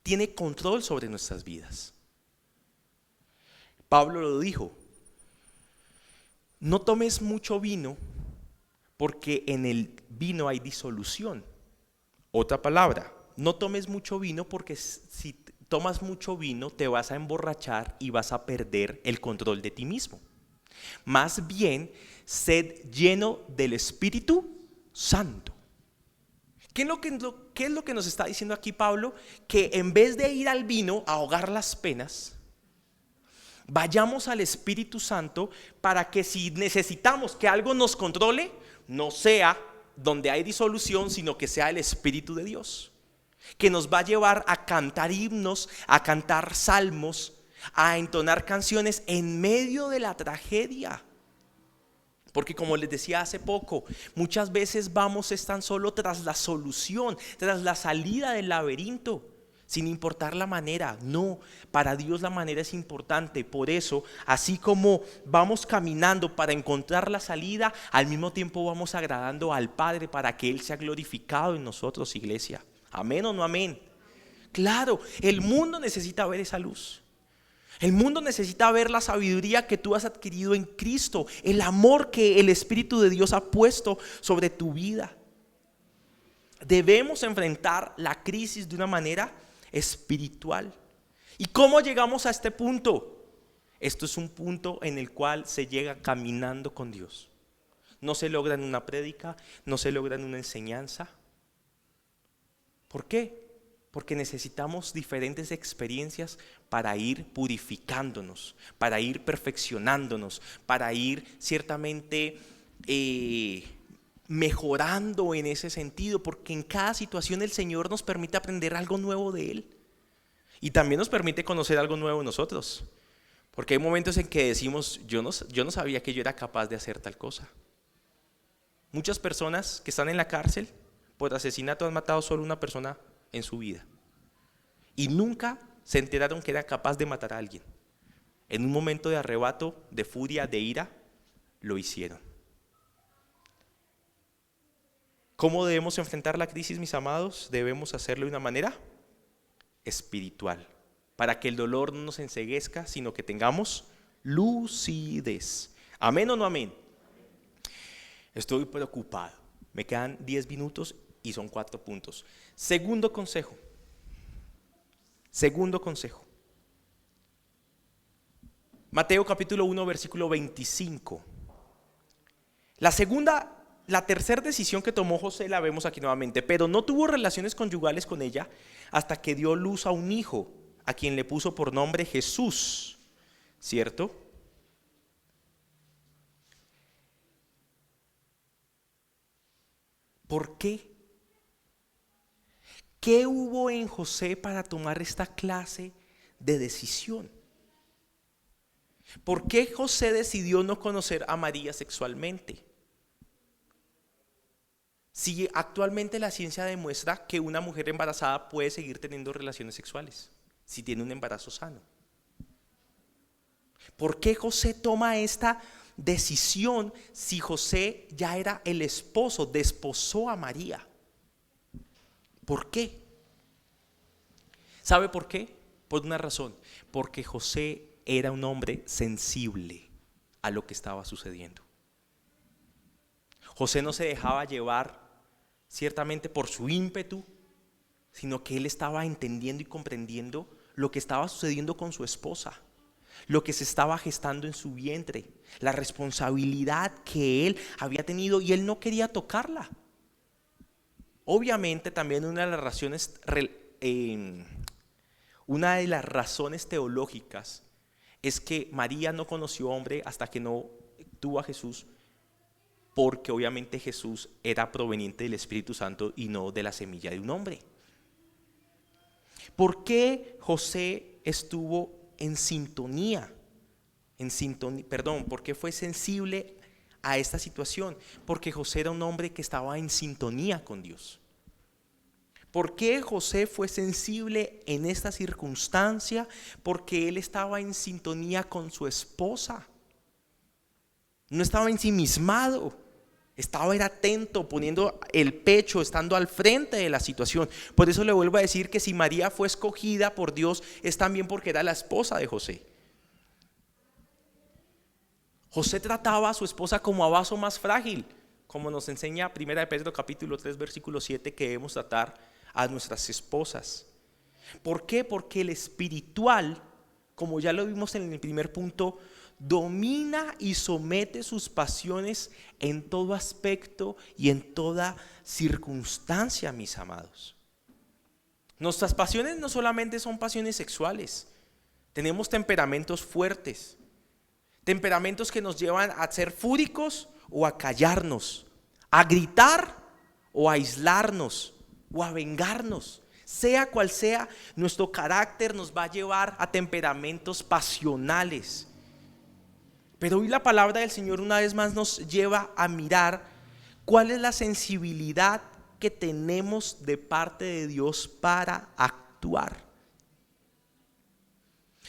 Speaker 1: tiene control sobre nuestras vidas. Pablo lo dijo: no tomes mucho vino porque en el vino hay disolución. Otra palabra, no tomes mucho vino porque si tomas mucho vino te vas a emborrachar y vas a perder el control de ti mismo. Más bien, sed lleno del Espíritu Santo. ¿Qué es lo que nos está diciendo aquí Pablo? Que en vez de ir al vino a ahogar las penas, vayamos al Espíritu Santo para que si necesitamos que algo nos controle, no sea donde hay disolución, sino que sea el Espíritu de Dios, que nos va a llevar a cantar himnos, a cantar salmos, a entonar canciones en medio de la tragedia. Porque como les decía hace poco, muchas veces vamos tan solo tras la solución, tras la salida del laberinto, sin importar la manera. No, para Dios la manera es importante. Por eso, así como vamos caminando para encontrar la salida, al mismo tiempo vamos agradando al Padre para que Él sea glorificado en nosotros, iglesia. ¿Amén o no amén? Claro, el mundo necesita ver esa luz. El mundo necesita ver la sabiduría que tú has adquirido en Cristo, el amor que el Espíritu de Dios ha puesto sobre tu vida. Debemos enfrentar la crisis de una manera espiritual. ¿Y cómo llegamos a este punto? Esto es un punto en el cual se llega caminando con Dios. No se logra en una prédica, no se logra en una enseñanza. ¿Por qué? Porque necesitamos diferentes experiencias para ir purificándonos, para ir perfeccionándonos, para ir ciertamente mejorando en ese sentido, porque en cada situación el Señor nos permite aprender algo nuevo de Él y también nos permite conocer algo nuevo de nosotros, porque hay momentos en que decimos, yo no sabía que yo era capaz de hacer tal cosa. Muchas personas que están en la cárcel por asesinato han matado solo una persona en su vida y nunca se enteraron que era capaz de matar a alguien. En un momento de arrebato, de furia, de ira, lo hicieron. ¿Cómo debemos enfrentar la crisis, mis amados? Debemos hacerlo de una manera espiritual, para que el dolor no nos enceguezca, sino que tengamos lucidez. ¿Amén o no amén? Estoy preocupado. Me quedan 10 minutos y son 4 puntos. Segundo consejo. Mateo capítulo 1, versículo 25. La tercera decisión que tomó José la vemos aquí nuevamente, pero no tuvo relaciones conyugales con ella hasta que dio luz a un hijo, a quien le puso por nombre Jesús, ¿cierto? ¿Por qué? ¿Qué hubo en José para tomar esta clase de decisión? ¿Por qué José decidió no conocer a María sexualmente? Si actualmente la ciencia demuestra que una mujer embarazada puede seguir teniendo relaciones sexuales, si tiene un embarazo sano. ¿Por qué José toma esta decisión si José ya era el esposo, desposó a María? ¿Por qué? ¿Sabe por qué? Por una razón, porque José era un hombre sensible a lo que estaba sucediendo. José no se dejaba llevar ciertamente por su ímpetu, sino que él estaba entendiendo y comprendiendo lo que estaba sucediendo con su esposa, lo que se estaba gestando en su vientre, la responsabilidad que él había tenido, y él no quería tocarla. Obviamente también una de las razones teológicas es que María no conoció hombre hasta que no tuvo a Jesús, porque obviamente Jesús era proveniente del Espíritu Santo y no de la semilla de un hombre. ¿Por qué José estuvo en sintonía? ¿Por qué fue sensible a esta situación? Porque José era un hombre que estaba en sintonía con Dios. ¿Por qué José fue sensible en esta circunstancia? Porque él estaba en sintonía con su esposa. No estaba ensimismado. Era atento, poniendo el pecho, estando al frente de la situación. Por eso le vuelvo a decir que si María fue escogida por Dios, es también porque era la esposa de José. José trataba a su esposa como a vaso más frágil, como nos enseña 1 de Pedro capítulo 3 versículo 7, que debemos tratar a nuestras esposas. ¿Por qué? Porque el espiritual, como ya lo vimos en el primer punto, domina y somete sus pasiones en todo aspecto y en toda circunstancia, mis amados. Nuestras pasiones no solamente son pasiones sexuales, tenemos temperamentos fuertes, temperamentos que nos llevan a ser fúricos o a callarnos, a gritar o a aislarnos o a vengarnos. Sea cual sea, nuestro carácter nos va a llevar a temperamentos pasionales. Pero hoy la palabra del Señor una vez más nos lleva a mirar cuál es la sensibilidad que tenemos de parte de Dios para actuar.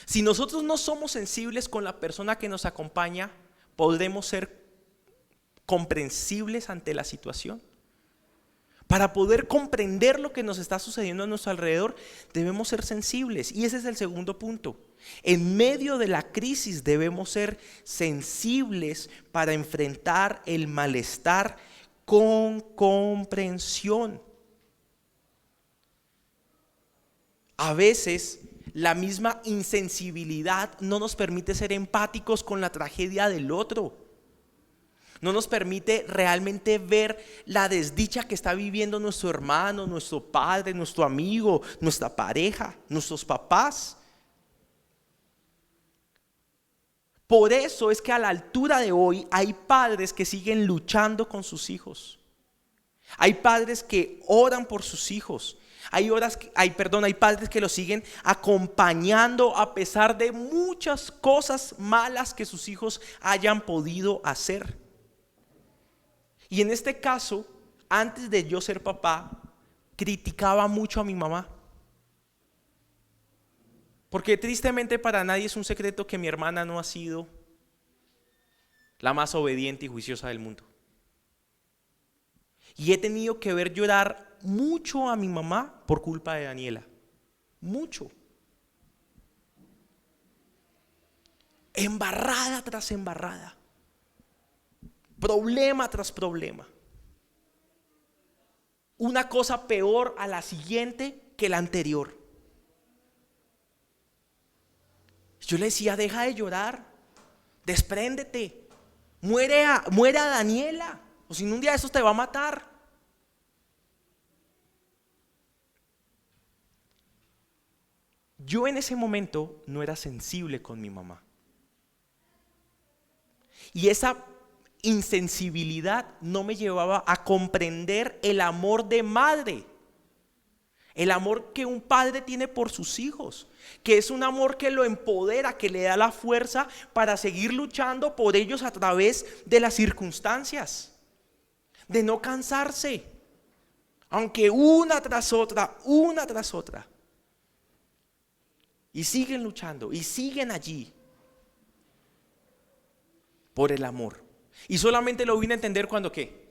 Speaker 1: Si nosotros no somos sensibles con la persona que nos acompaña, podremos ser comprensibles ante la situación. Para poder comprender lo que nos está sucediendo a nuestro alrededor, debemos ser sensibles. Y ese es el segundo punto. En medio de la crisis debemos ser sensibles para enfrentar el malestar con comprensión. A veces la misma insensibilidad no nos permite ser empáticos con la tragedia del otro. No nos permite realmente ver la desdicha que está viviendo nuestro hermano, nuestro padre, nuestro amigo, nuestra pareja, nuestros papás. Por eso es que a la altura de hoy hay padres que siguen luchando con sus hijos. Hay padres que oran por sus hijos. Hay padres que los siguen acompañando a pesar de muchas cosas malas que sus hijos hayan podido hacer. Y en este caso, antes de yo ser papá, criticaba mucho a mi mamá. Porque tristemente para nadie es un secreto que mi hermana no ha sido la más obediente y juiciosa del mundo. Y he tenido que ver llorar mucho a mi mamá por culpa de Daniela. Mucho. Embarrada tras embarrada. Problema tras problema. Una cosa peor a la siguiente que la anterior. Yo le decía, deja de llorar, despréndete, muere a Daniela, o si no un día de esos te va a matar. Yo en ese momento no era sensible con mi mamá. Y esa insensibilidad no me llevaba a comprender el amor de madre. El amor que un padre tiene por sus hijos, que es un amor que lo empodera, que le da la fuerza para seguir luchando por ellos a través de las circunstancias, de no cansarse, aunque una tras otra, y siguen luchando y siguen allí por el amor. Y solamente lo vine a entender cuando ¿qué?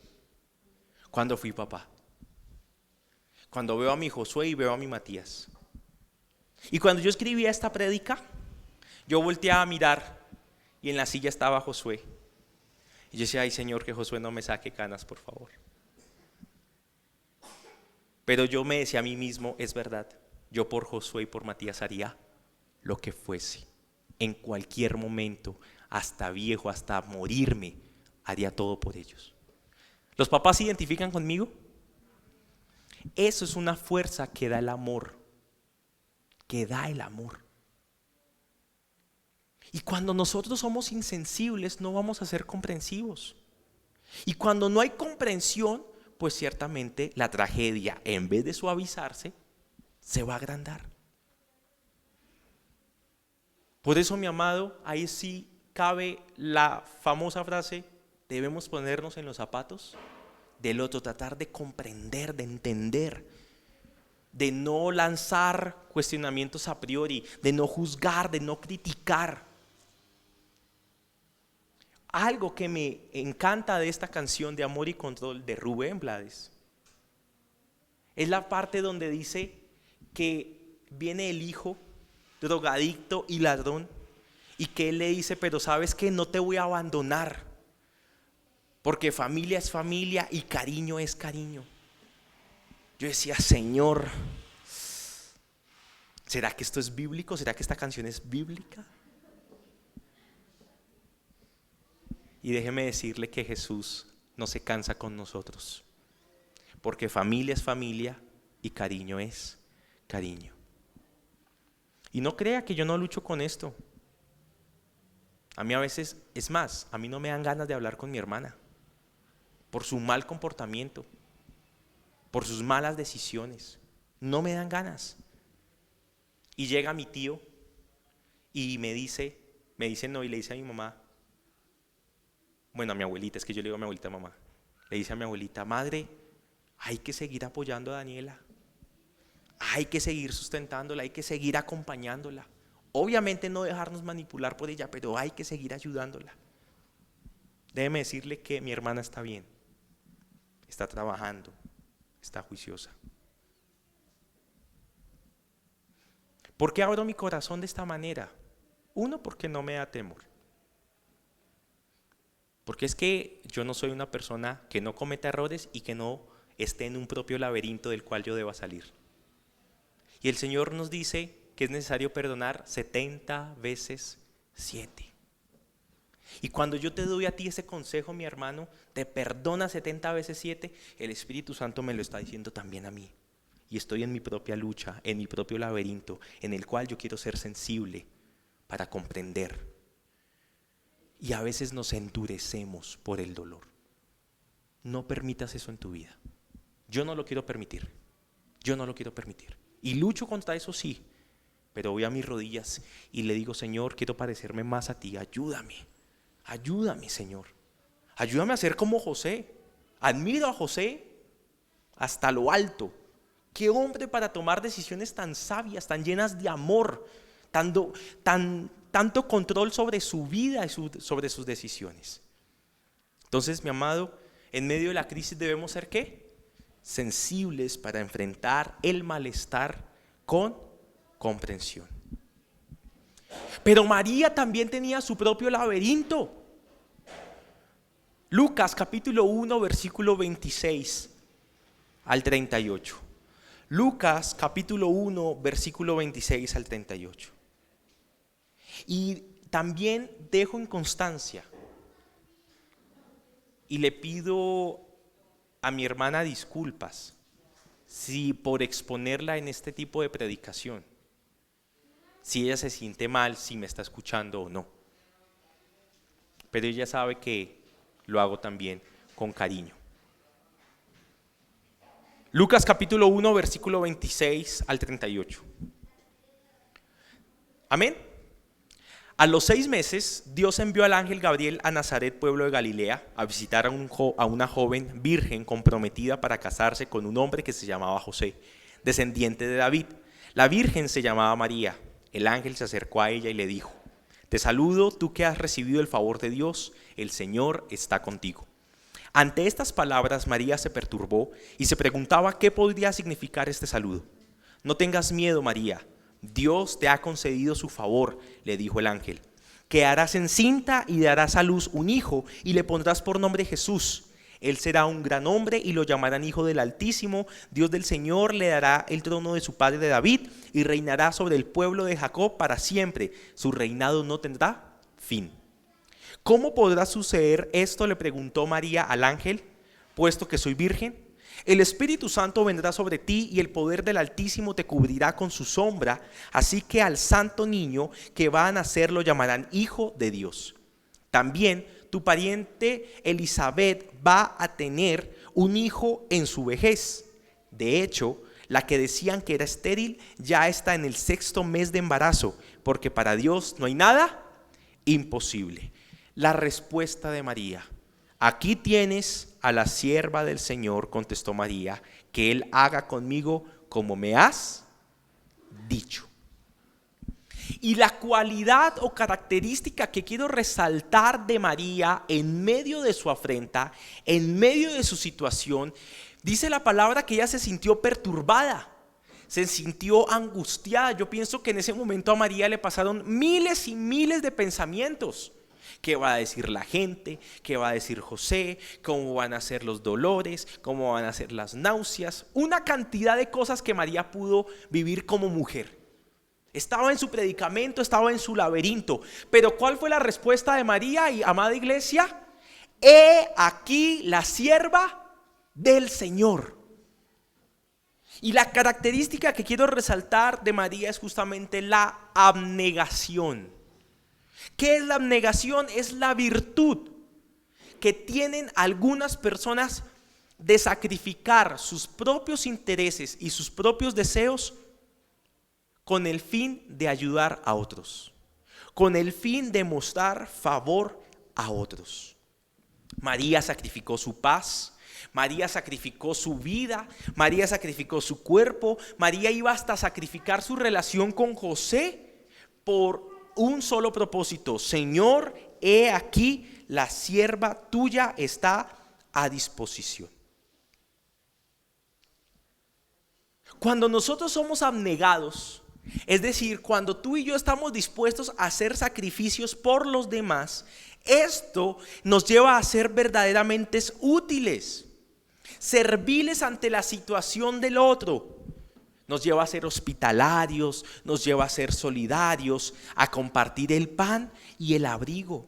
Speaker 1: Cuando fui papá. Cuando veo a mi Josué y veo a mi Matías. Y cuando yo escribía esta prédica, yo volteaba a mirar y en la silla estaba Josué. Y yo decía, ay Señor, que Josué no me saque canas, por favor. Pero yo me decía a mí mismo, es verdad, yo por Josué y por Matías haría lo que fuese. En cualquier momento, hasta viejo, hasta morirme, haría todo por ellos. ¿Los papás se identifican conmigo? Eso es una fuerza que da el amor, Y cuando nosotros somos insensibles no vamos a ser comprensivos. Y cuando no hay comprensión, pues ciertamente la tragedia, en vez de suavizarse, se va a agrandar. Por eso, mi amado, ahí sí cabe la famosa frase, debemos ponernos en los zapatos del otro, tratar de comprender, de entender, de no lanzar cuestionamientos a priori, de no juzgar, de no criticar. Algo que me encanta de esta canción de Amor y Control de Rubén Blades es la parte donde dice que viene el hijo drogadicto y ladrón y que él le dice, pero sabes que no te voy a abandonar, porque familia es familia y cariño es cariño. Yo decía, Señor, ¿será que esto es bíblico? ¿Será que esta canción es bíblica? Y déjeme decirle que Jesús no se cansa con nosotros, porque familia es familia y cariño es cariño. Y no crea que yo no lucho con esto. A mí a veces, es más, a mí no me dan ganas de hablar con mi hermana por su mal comportamiento, por sus malas decisiones. No me dan ganas. Y llega mi tío y me dice no, y le dice a mi mamá, bueno, a mi abuelita, es que yo le digo a mi abuelita mamá, le dice a mi abuelita, madre, hay que seguir apoyando a Daniela, hay que seguir sustentándola, hay que seguir acompañándola. Obviamente no dejarnos manipular por ella, pero hay que seguir ayudándola. Déjeme decirle que mi hermana está bien, está trabajando, está juiciosa. ¿Por qué abro mi corazón de esta manera? Uno, porque no me da temor. Porque es que yo no soy una persona que no cometa errores y que no esté en un propio laberinto del cual yo deba salir. Y el Señor nos dice que es necesario perdonar 70 veces 7. Y cuando yo te doy a ti ese consejo, mi hermano, te perdona 70 veces 7, el Espíritu Santo me lo está diciendo también a mí. Y estoy en mi propia lucha, en mi propio laberinto, en el cual yo quiero ser sensible para comprender. Y a veces nos endurecemos por el dolor. No permitas eso en tu vida. Yo no lo quiero permitir. Y lucho contra eso, sí. Pero voy a mis rodillas y le digo, Señor, quiero parecerme más a ti. Ayúdame, Señor. Ayúdame a ser como José. Admiro a José hasta lo alto. Qué hombre para tomar decisiones tan sabias, tan llenas de amor, tanto control sobre su vida y sobre sus decisiones. Entonces, mi amado, En medio de la crisis debemos ser ¿qué? Sensibles para enfrentar el malestar con comprensión. Pero María también tenía su propio laberinto. Lucas capítulo 1 versículo 26 al 38. Lucas capítulo 1 versículo 26 al 38. Y también dejo en constancia y le pido a mi hermana disculpas si por exponerla en este tipo de predicación, si ella se siente mal, si me está escuchando o no. Pero ella sabe que lo hago también con cariño. Lucas capítulo 1 versículo 26 al 38. Amén. A los 6 meses, Dios envió al ángel Gabriel a Nazaret, pueblo de Galilea, a visitar a una joven virgen comprometida para casarse con un hombre que se llamaba José, descendiente de David. La virgen se llamaba María. El ángel se acercó a ella y le dijo: Te saludo, tú que has recibido el favor de Dios, el Señor está contigo. Ante estas palabras, María se perturbó y se preguntaba qué podría significar este saludo. No tengas miedo, María. Dios te ha concedido su favor, le dijo el ángel. Quedarás encinta y darás a luz un hijo y le pondrás por nombre Jesús. Él será un gran hombre y lo llamarán Hijo del Altísimo. Dios del Señor le dará el trono de su padre de David y reinará sobre el pueblo de Jacob para siempre. Su reinado no tendrá fin. ¿Cómo podrá suceder esto?, le preguntó María al ángel, puesto que soy virgen. El Espíritu Santo vendrá sobre ti y el poder del Altísimo te cubrirá con su sombra, así que al santo niño que va a nacer lo llamarán Hijo de Dios. También tu pariente Elizabeth va a tener un hijo en su vejez. De hecho, la que decían que era estéril ya está en el 6º mes de embarazo, porque para Dios no hay nada imposible. La respuesta de María: aquí tienes a la sierva del Señor, contestó María, que Él haga conmigo como me has dicho. Y la cualidad o característica que quiero resaltar de María en medio de su afrenta, en medio de su situación, dice la palabra que ella se sintió perturbada, se sintió angustiada. Yo pienso que en ese momento a María le pasaron miles y miles de pensamientos. ¿Qué va a decir la gente? ¿Qué va a decir José? ¿Cómo van a ser los dolores? ¿Cómo van a ser las náuseas? Una cantidad de cosas que María pudo vivir como mujer. Estaba en su predicamento, estaba en su laberinto. Pero ¿cuál fue la respuesta de María y amada iglesia? He aquí la sierva del Señor. Y la característica que quiero resaltar de María es justamente la abnegación. ¿Qué es la abnegación? Es la virtud que tienen algunas personas de sacrificar sus propios intereses y sus propios deseos con el fin de ayudar a otros, con el fin de mostrar favor a otros. María sacrificó su paz, María sacrificó su vida, María sacrificó su cuerpo, María iba hasta sacrificar su relación con José por un solo propósito: Señor, he aquí la sierva tuya está a disposición. Cuando nosotros somos abnegados, es decir, cuando tú y yo estamos dispuestos a hacer sacrificios por los demás, esto nos lleva a ser verdaderamente útiles, serviles ante la situación del otro. Nos lleva a ser hospitalarios, nos lleva a ser solidarios, a compartir el pan y el abrigo.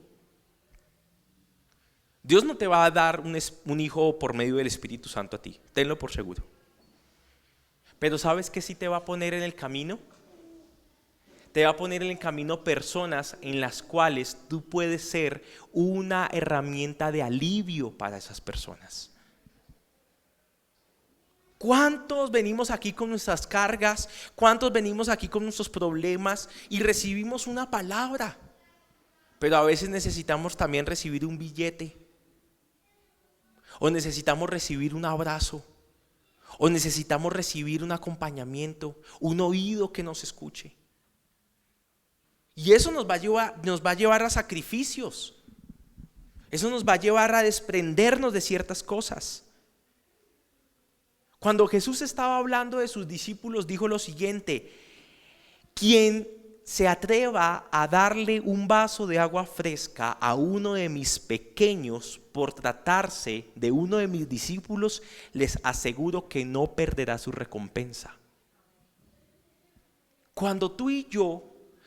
Speaker 1: Dios no te va a dar un hijo por medio del Espíritu Santo a ti, tenlo por seguro. Pero ¿sabes qué sí te va a poner en el camino? Te va a poner en el camino personas en las cuales tú puedes ser una herramienta de alivio para esas personas. ¿Cuántos venimos aquí con nuestras cargas? ¿Cuántos venimos aquí con nuestros problemas y recibimos una palabra? Pero a veces necesitamos también recibir un billete, o necesitamos recibir un abrazo, o necesitamos recibir un acompañamiento, un oído que nos escuche. Y eso nos va a llevar a sacrificios. Eso nos va a llevar a desprendernos de ciertas cosas. Cuando Jesús estaba hablando de sus discípulos, dijo lo siguiente: quien se atreva a darle un vaso de agua fresca a uno de mis pequeños por tratarse de uno de mis discípulos, les aseguro que no perderá su recompensa. Cuando tú y yo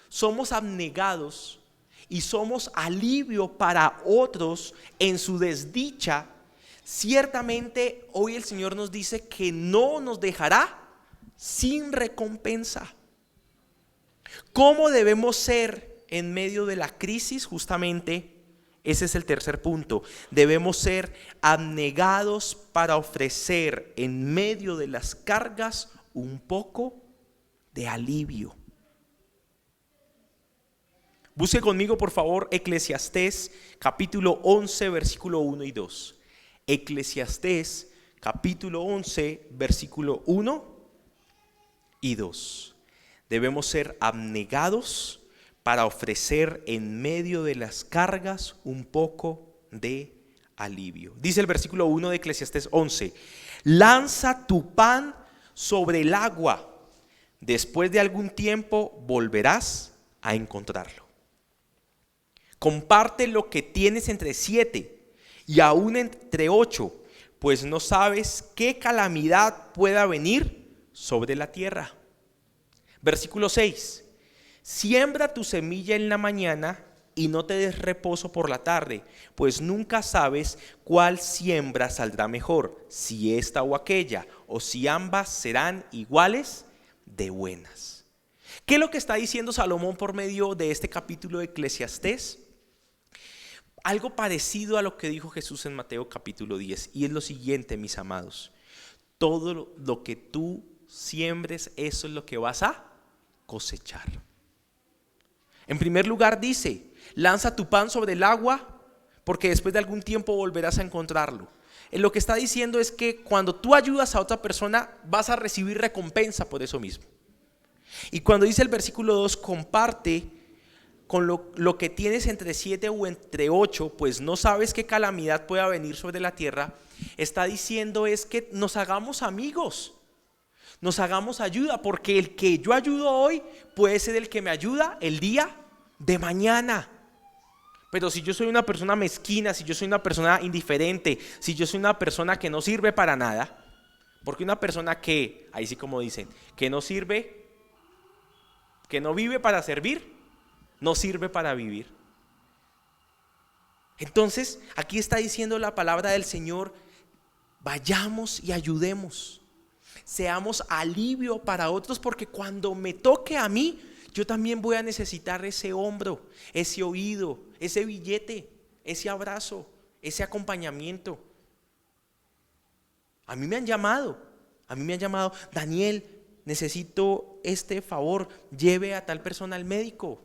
Speaker 1: somos abnegados y somos alivio para otros en su desdicha, ciertamente hoy el Señor nos dice que no nos dejará sin recompensa. ¿Cómo debemos ser en medio de la crisis? Justamente ese es el tercer punto. Debemos ser abnegados para ofrecer en medio de las cargas un poco de alivio. Busque conmigo por favor Eclesiastés capítulo 11 versículo 1 y 2. Eclesiastés capítulo 11 versículo 1 y 2. Debemos ser abnegados para ofrecer en medio de las cargas un poco de alivio. Dice el versículo 1 de Eclesiastés 11: lanza tu pan sobre el agua, después de algún tiempo volverás a encontrarlo. Comparte lo que tienes entre 7 y aún entre 8, pues no sabes qué calamidad pueda venir sobre la tierra. Versículo 6: siembra tu semilla en la mañana y no te des reposo por la tarde, pues nunca sabes cuál siembra saldrá mejor, si esta o aquella, o si ambas serán iguales de buenas. ¿Qué es lo que está diciendo Salomón por medio de este capítulo de Eclesiastés? Algo parecido a lo que dijo Jesús en Mateo capítulo 10, y es lo siguiente, mis amados: todo lo que tú siembres, eso es lo que vas a cosechar. En primer lugar dice: lanza tu pan sobre el agua, porque después de algún tiempo volverás a encontrarlo. Lo que está diciendo es que cuando tú ayudas a otra persona, vas a recibir recompensa por eso mismo. Y cuando dice el versículo 2, comparte con lo que tienes entre 7 o entre 8, pues no sabes qué calamidad pueda venir sobre la tierra, está diciendo es que nos hagamos amigos, nos hagamos ayuda, porque el que yo ayudo hoy puede ser el que me ayuda el día de mañana. Pero si yo soy una persona mezquina, si yo soy una persona indiferente, si yo soy una persona que no sirve para nada, porque una persona que, ahí sí como dicen, que no sirve, que no vive para servir, no sirve para vivir. Entonces aquí está diciendo la palabra del Señor: vayamos y ayudemos, seamos alivio para otros, porque cuando me toque a mí, yo también voy a necesitar ese hombro, ese oído, ese billete, ese abrazo, ese acompañamiento. A mí me han llamado, Daniel, necesito este favor, lleve a tal persona al médico.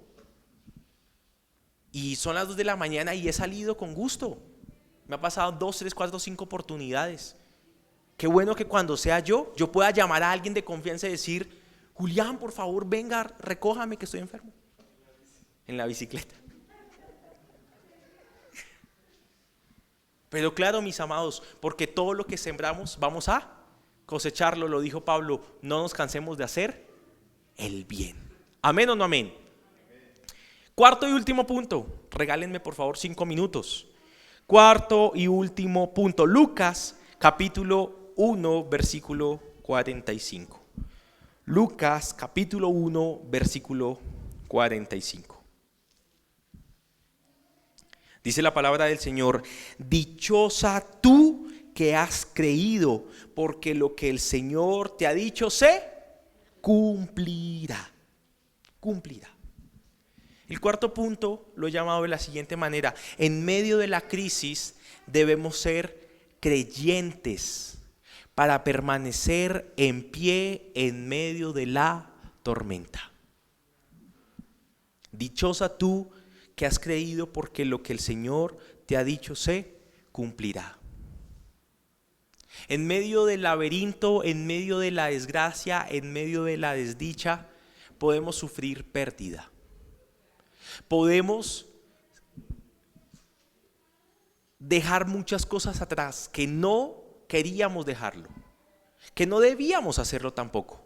Speaker 1: Y son las 2 de la mañana y he salido con gusto. Me ha pasado 2, 3, 4, 5 oportunidades. Qué bueno que cuando sea yo pueda llamar a alguien de confianza y decir: Julián, por favor, venga, recójame que estoy enfermo. En la bicicleta. Pero claro, mis amados, porque todo lo que sembramos vamos a cosecharlo, lo dijo Pablo: no nos cansemos de hacer el bien. ¿Amén o no amén? Cuarto y último punto, regálenme por favor 5 minutos. Cuarto y último punto, Lucas capítulo 1 versículo 45. Lucas capítulo 1 versículo 45. Dice la palabra del Señor: dichosa tú que has creído, porque lo que el Señor te ha dicho se cumplirá. Cumplirá. El cuarto punto lo he llamado de la siguiente manera: en medio de la crisis debemos ser creyentes para permanecer en pie en medio de la tormenta. Dichosa tú que has creído, porque lo que el Señor te ha dicho se cumplirá. En medio del laberinto, en medio de la desgracia, en medio de la desdicha, podemos sufrir pérdida. Podemos dejar muchas cosas atrás que no queríamos dejarlo, que no debíamos hacerlo tampoco.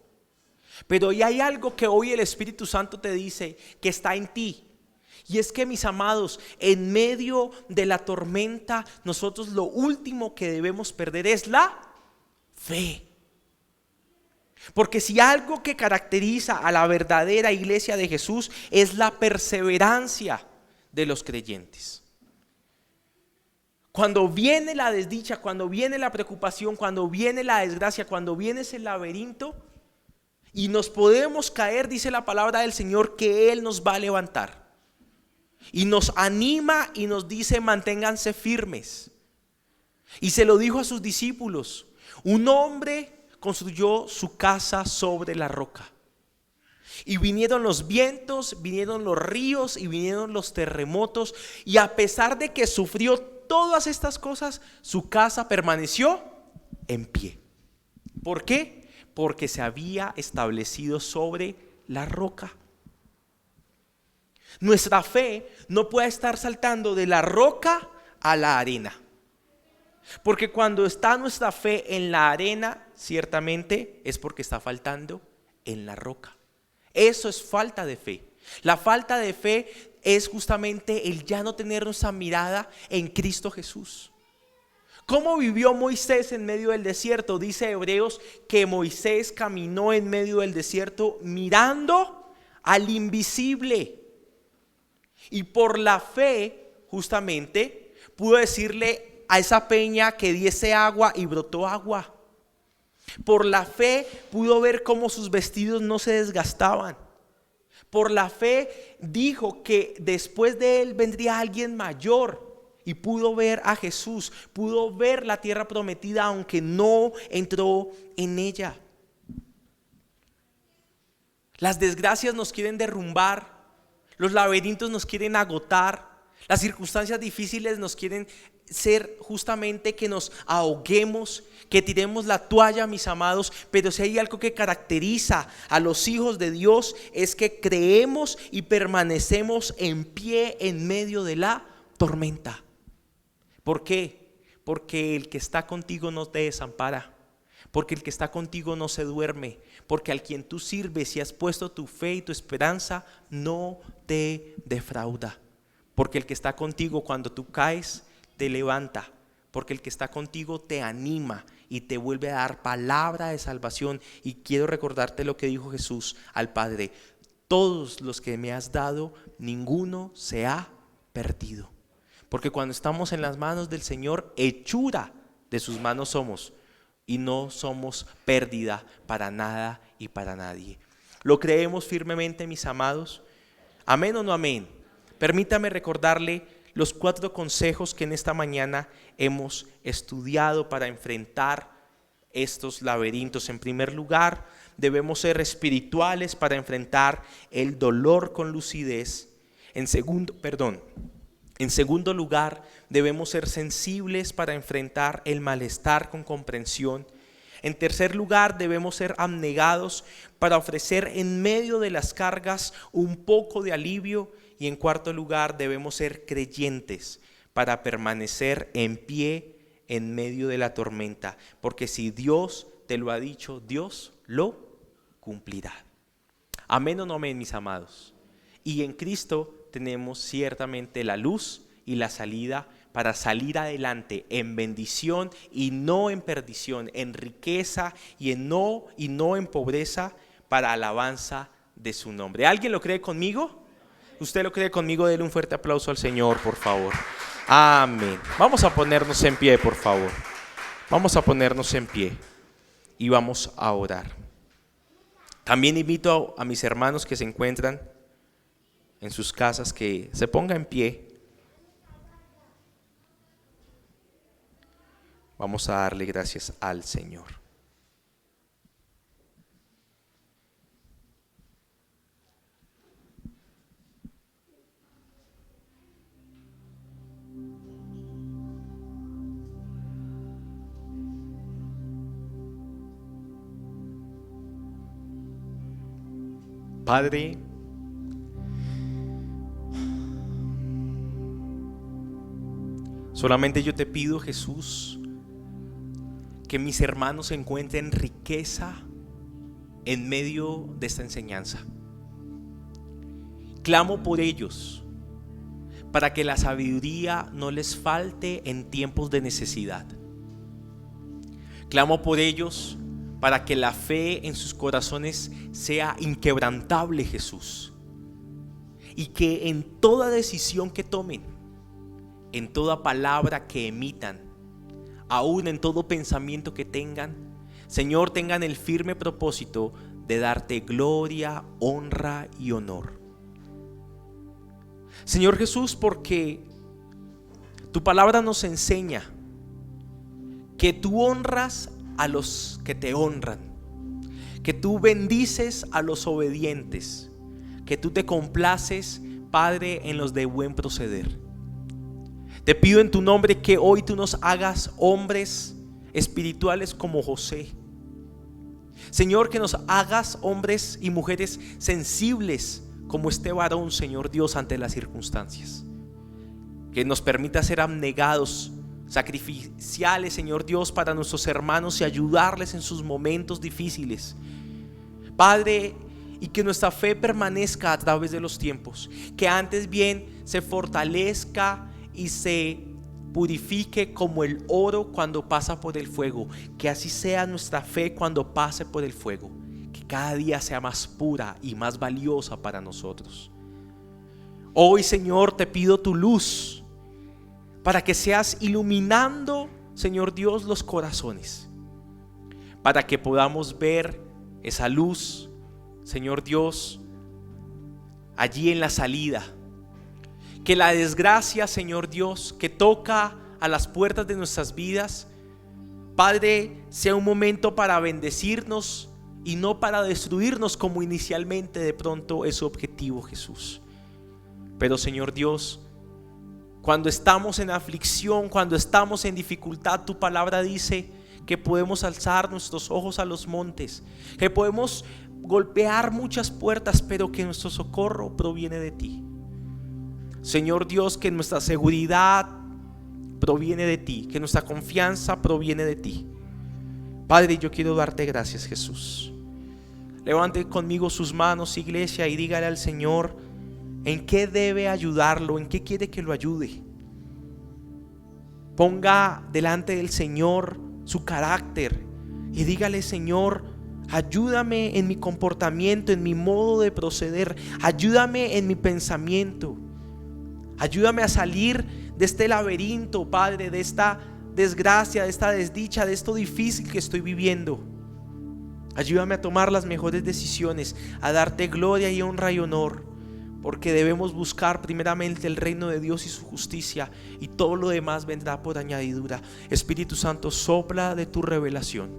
Speaker 1: Pero hoy hay algo que hoy el Espíritu Santo te dice que está en ti. Y es que, mis amados, en medio de la tormenta, nosotros lo último que debemos perder es la fe. Porque si algo que caracteriza a la verdadera iglesia de Jesús es la perseverancia de los creyentes. Cuando viene la desdicha, cuando viene la preocupación, cuando viene la desgracia, cuando viene ese laberinto y nos podemos caer, dice la palabra del Señor que Él nos va a levantar. Y nos anima y nos dice: manténganse firmes. Y se lo dijo a sus discípulos: un hombre construyó su casa sobre la roca. Y vinieron los vientos, vinieron los ríos y vinieron los terremotos. Y a pesar de que sufrió todas estas cosas, su casa permaneció en pie. ¿Por qué? Porque se había establecido sobre la roca. Nuestra fe no puede estar saltando de la roca a la arena. Porque cuando está nuestra fe en la arena, ciertamente es porque está faltando en la roca. Eso es falta de fe. La falta de fe es justamente el ya no tener nuestra mirada en Cristo Jesús. ¿Cómo vivió Moisés en medio del desierto? Dice Hebreos que Moisés caminó en medio del desierto mirando al invisible. Y por la fe, justamente, pudo decirle a esa peña que diese agua y brotó agua. Por la fe pudo ver cómo sus vestidos no se desgastaban. Por la fe dijo que después de él vendría alguien mayor y pudo ver a Jesús, pudo ver la tierra prometida aunque no entró en ella. Las desgracias nos quieren derrumbar. Los laberintos nos quieren agotar, las circunstancias difíciles nos quieren ser justamente que nos ahoguemos, que tiremos la toalla, mis amados. Pero si hay algo que caracteriza a los hijos de Dios es que creemos y permanecemos en pie en medio de la tormenta. ¿Por qué? Porque el que está contigo no te desampara. Porque el que está contigo no se duerme. Porque al quien tú sirves y has puesto tu fe y tu esperanza no te defrauda. Porque el que está contigo cuando tú caes te levanta. Porque el que está contigo te anima y te vuelve a dar palabra de salvación. Y quiero recordarte lo que dijo Jesús al Padre: todos los que me has dado, ninguno se ha perdido. Porque cuando estamos en las manos del Señor, hechura de sus manos somos. Y no somos pérdida para nada y para nadie. ¿Lo creemos firmemente, mis amados? ¿Amén o no amén? Permítame recordarle los 4 consejos que en esta mañana hemos estudiado para enfrentar estos laberintos. En primer lugar, debemos ser espirituales para enfrentar el dolor con lucidez. En segundo lugar, debemos ser sensibles para enfrentar el malestar con comprensión. En tercer lugar, debemos ser abnegados para ofrecer en medio de las cargas un poco de alivio. Y en cuarto lugar, debemos ser creyentes para permanecer en pie en medio de la tormenta. Porque si Dios te lo ha dicho, Dios lo cumplirá. Amén o no amén, mis amados. Y en Cristo tenemos ciertamente la luz y la salida para salir adelante en bendición y no en perdición, en riqueza y no en pobreza, para alabanza de su nombre. ¿Alguien lo cree conmigo? ¿Usted lo cree conmigo? Denle un fuerte aplauso al Señor, por favor. Amén. Vamos a ponernos en pie, por favor. Vamos a ponernos en pie y vamos a orar. También invito a mis hermanos que se encuentran en sus casas que se pongan en pie. Vamos a darle gracias al Señor. Padre, Solamente yo te pido, Jesús, que mis hermanos encuentren riqueza en medio de esta enseñanza. Clamo por ellos para que la sabiduría no les falte en tiempos de necesidad. Clamo por ellos para que la fe en sus corazones sea inquebrantable, Jesús, y que en toda decisión que tomen, en toda palabra que emitan, aún en todo pensamiento que tengan, Señor, tengan el firme propósito de darte gloria, honra y honor. Señor Jesús, porque tu palabra nos enseña que tú honras a los que te honran, que tú bendices a los obedientes, que tú te complaces, Padre, en los de buen proceder. Te pido en tu nombre que hoy tú nos hagas hombres espirituales como José. Señor, que nos hagas hombres y mujeres sensibles como este varón, Señor Dios, ante las circunstancias. Que nos permita ser abnegados, sacrificiales, Señor Dios, para nuestros hermanos y ayudarles en sus momentos difíciles. Padre, y que nuestra fe permanezca a través de los tiempos, que antes bien se fortalezca y se purifique como el oro cuando pasa por el fuego. Que así sea nuestra fe cuando pase por el fuego, que cada día sea más pura y más valiosa para nosotros. Hoy, Señor, te pido tu luz para que seas iluminando, Señor Dios, los corazones, para que podamos ver esa luz, Señor Dios, allí en la salida. Que la desgracia, Señor Dios, que toca a las puertas de nuestras vidas, Padre, sea un momento para bendecirnos y no para destruirnos como inicialmente de pronto es su objetivo, Jesús. Pero, Señor Dios, cuando estamos en aflicción, cuando estamos en dificultad, tu palabra dice que podemos alzar nuestros ojos a los montes, que podemos golpear muchas puertas, pero que nuestro socorro proviene de ti. Señor Dios, que nuestra seguridad proviene de ti, que nuestra confianza proviene de ti. Padre, yo quiero darte gracias, Jesús. Levante conmigo sus manos, iglesia, y dígale al Señor en qué debe ayudarlo, en qué quiere que lo ayude. Ponga delante del Señor su carácter y dígale: Señor, ayúdame en mi comportamiento, en mi modo de proceder, ayúdame en mi pensamiento. Ayúdame a salir de este laberinto, Padre, de esta desgracia, de esta desdicha, de esto difícil que estoy viviendo. Ayúdame a tomar las mejores decisiones, a darte gloria y honra y honor, porque debemos buscar primeramente el reino de Dios y su justicia, y todo lo demás vendrá por añadidura. Espíritu Santo, sopla de tu revelación.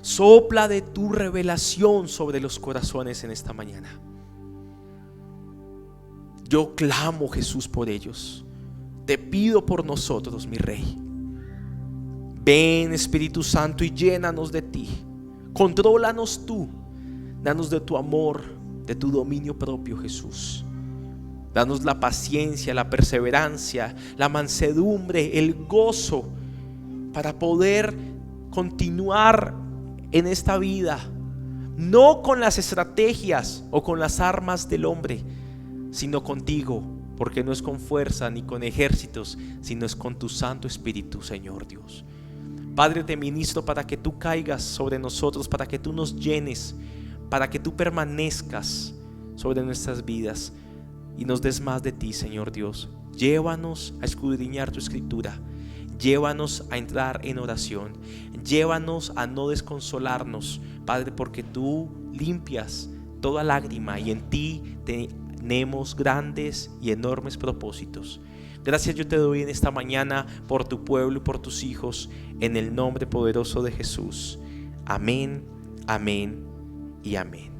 Speaker 1: Sopla de tu revelación sobre los corazones en esta mañana. Yo clamo, Jesús, por ellos. Te pido por nosotros, mi Rey. Ven, Espíritu Santo, y llénanos de ti. Contrólanos tú. Danos de tu amor, de tu dominio propio, Jesús. Danos la paciencia, la perseverancia, la mansedumbre, el gozo para poder continuar en esta vida, no con las estrategias o con las armas del hombre, sino contigo, porque no es con fuerza ni con ejércitos, sino es con tu Santo Espíritu, Señor Dios. Padre, te ministro para que tú caigas sobre nosotros, para que tú nos llenes, para que tú permanezcas sobre nuestras vidas y nos des más de ti, Señor Dios. Llévanos a escudriñar tu escritura, llévanos a entrar en oración, llévanos a no desconsolarnos, Padre, porque tú limpias toda lágrima y en ti tenemos grandes y enormes propósitos. Gracias yo te doy en esta mañana por tu pueblo y por tus hijos, en el nombre poderoso de Jesús. Amén, amén y amén.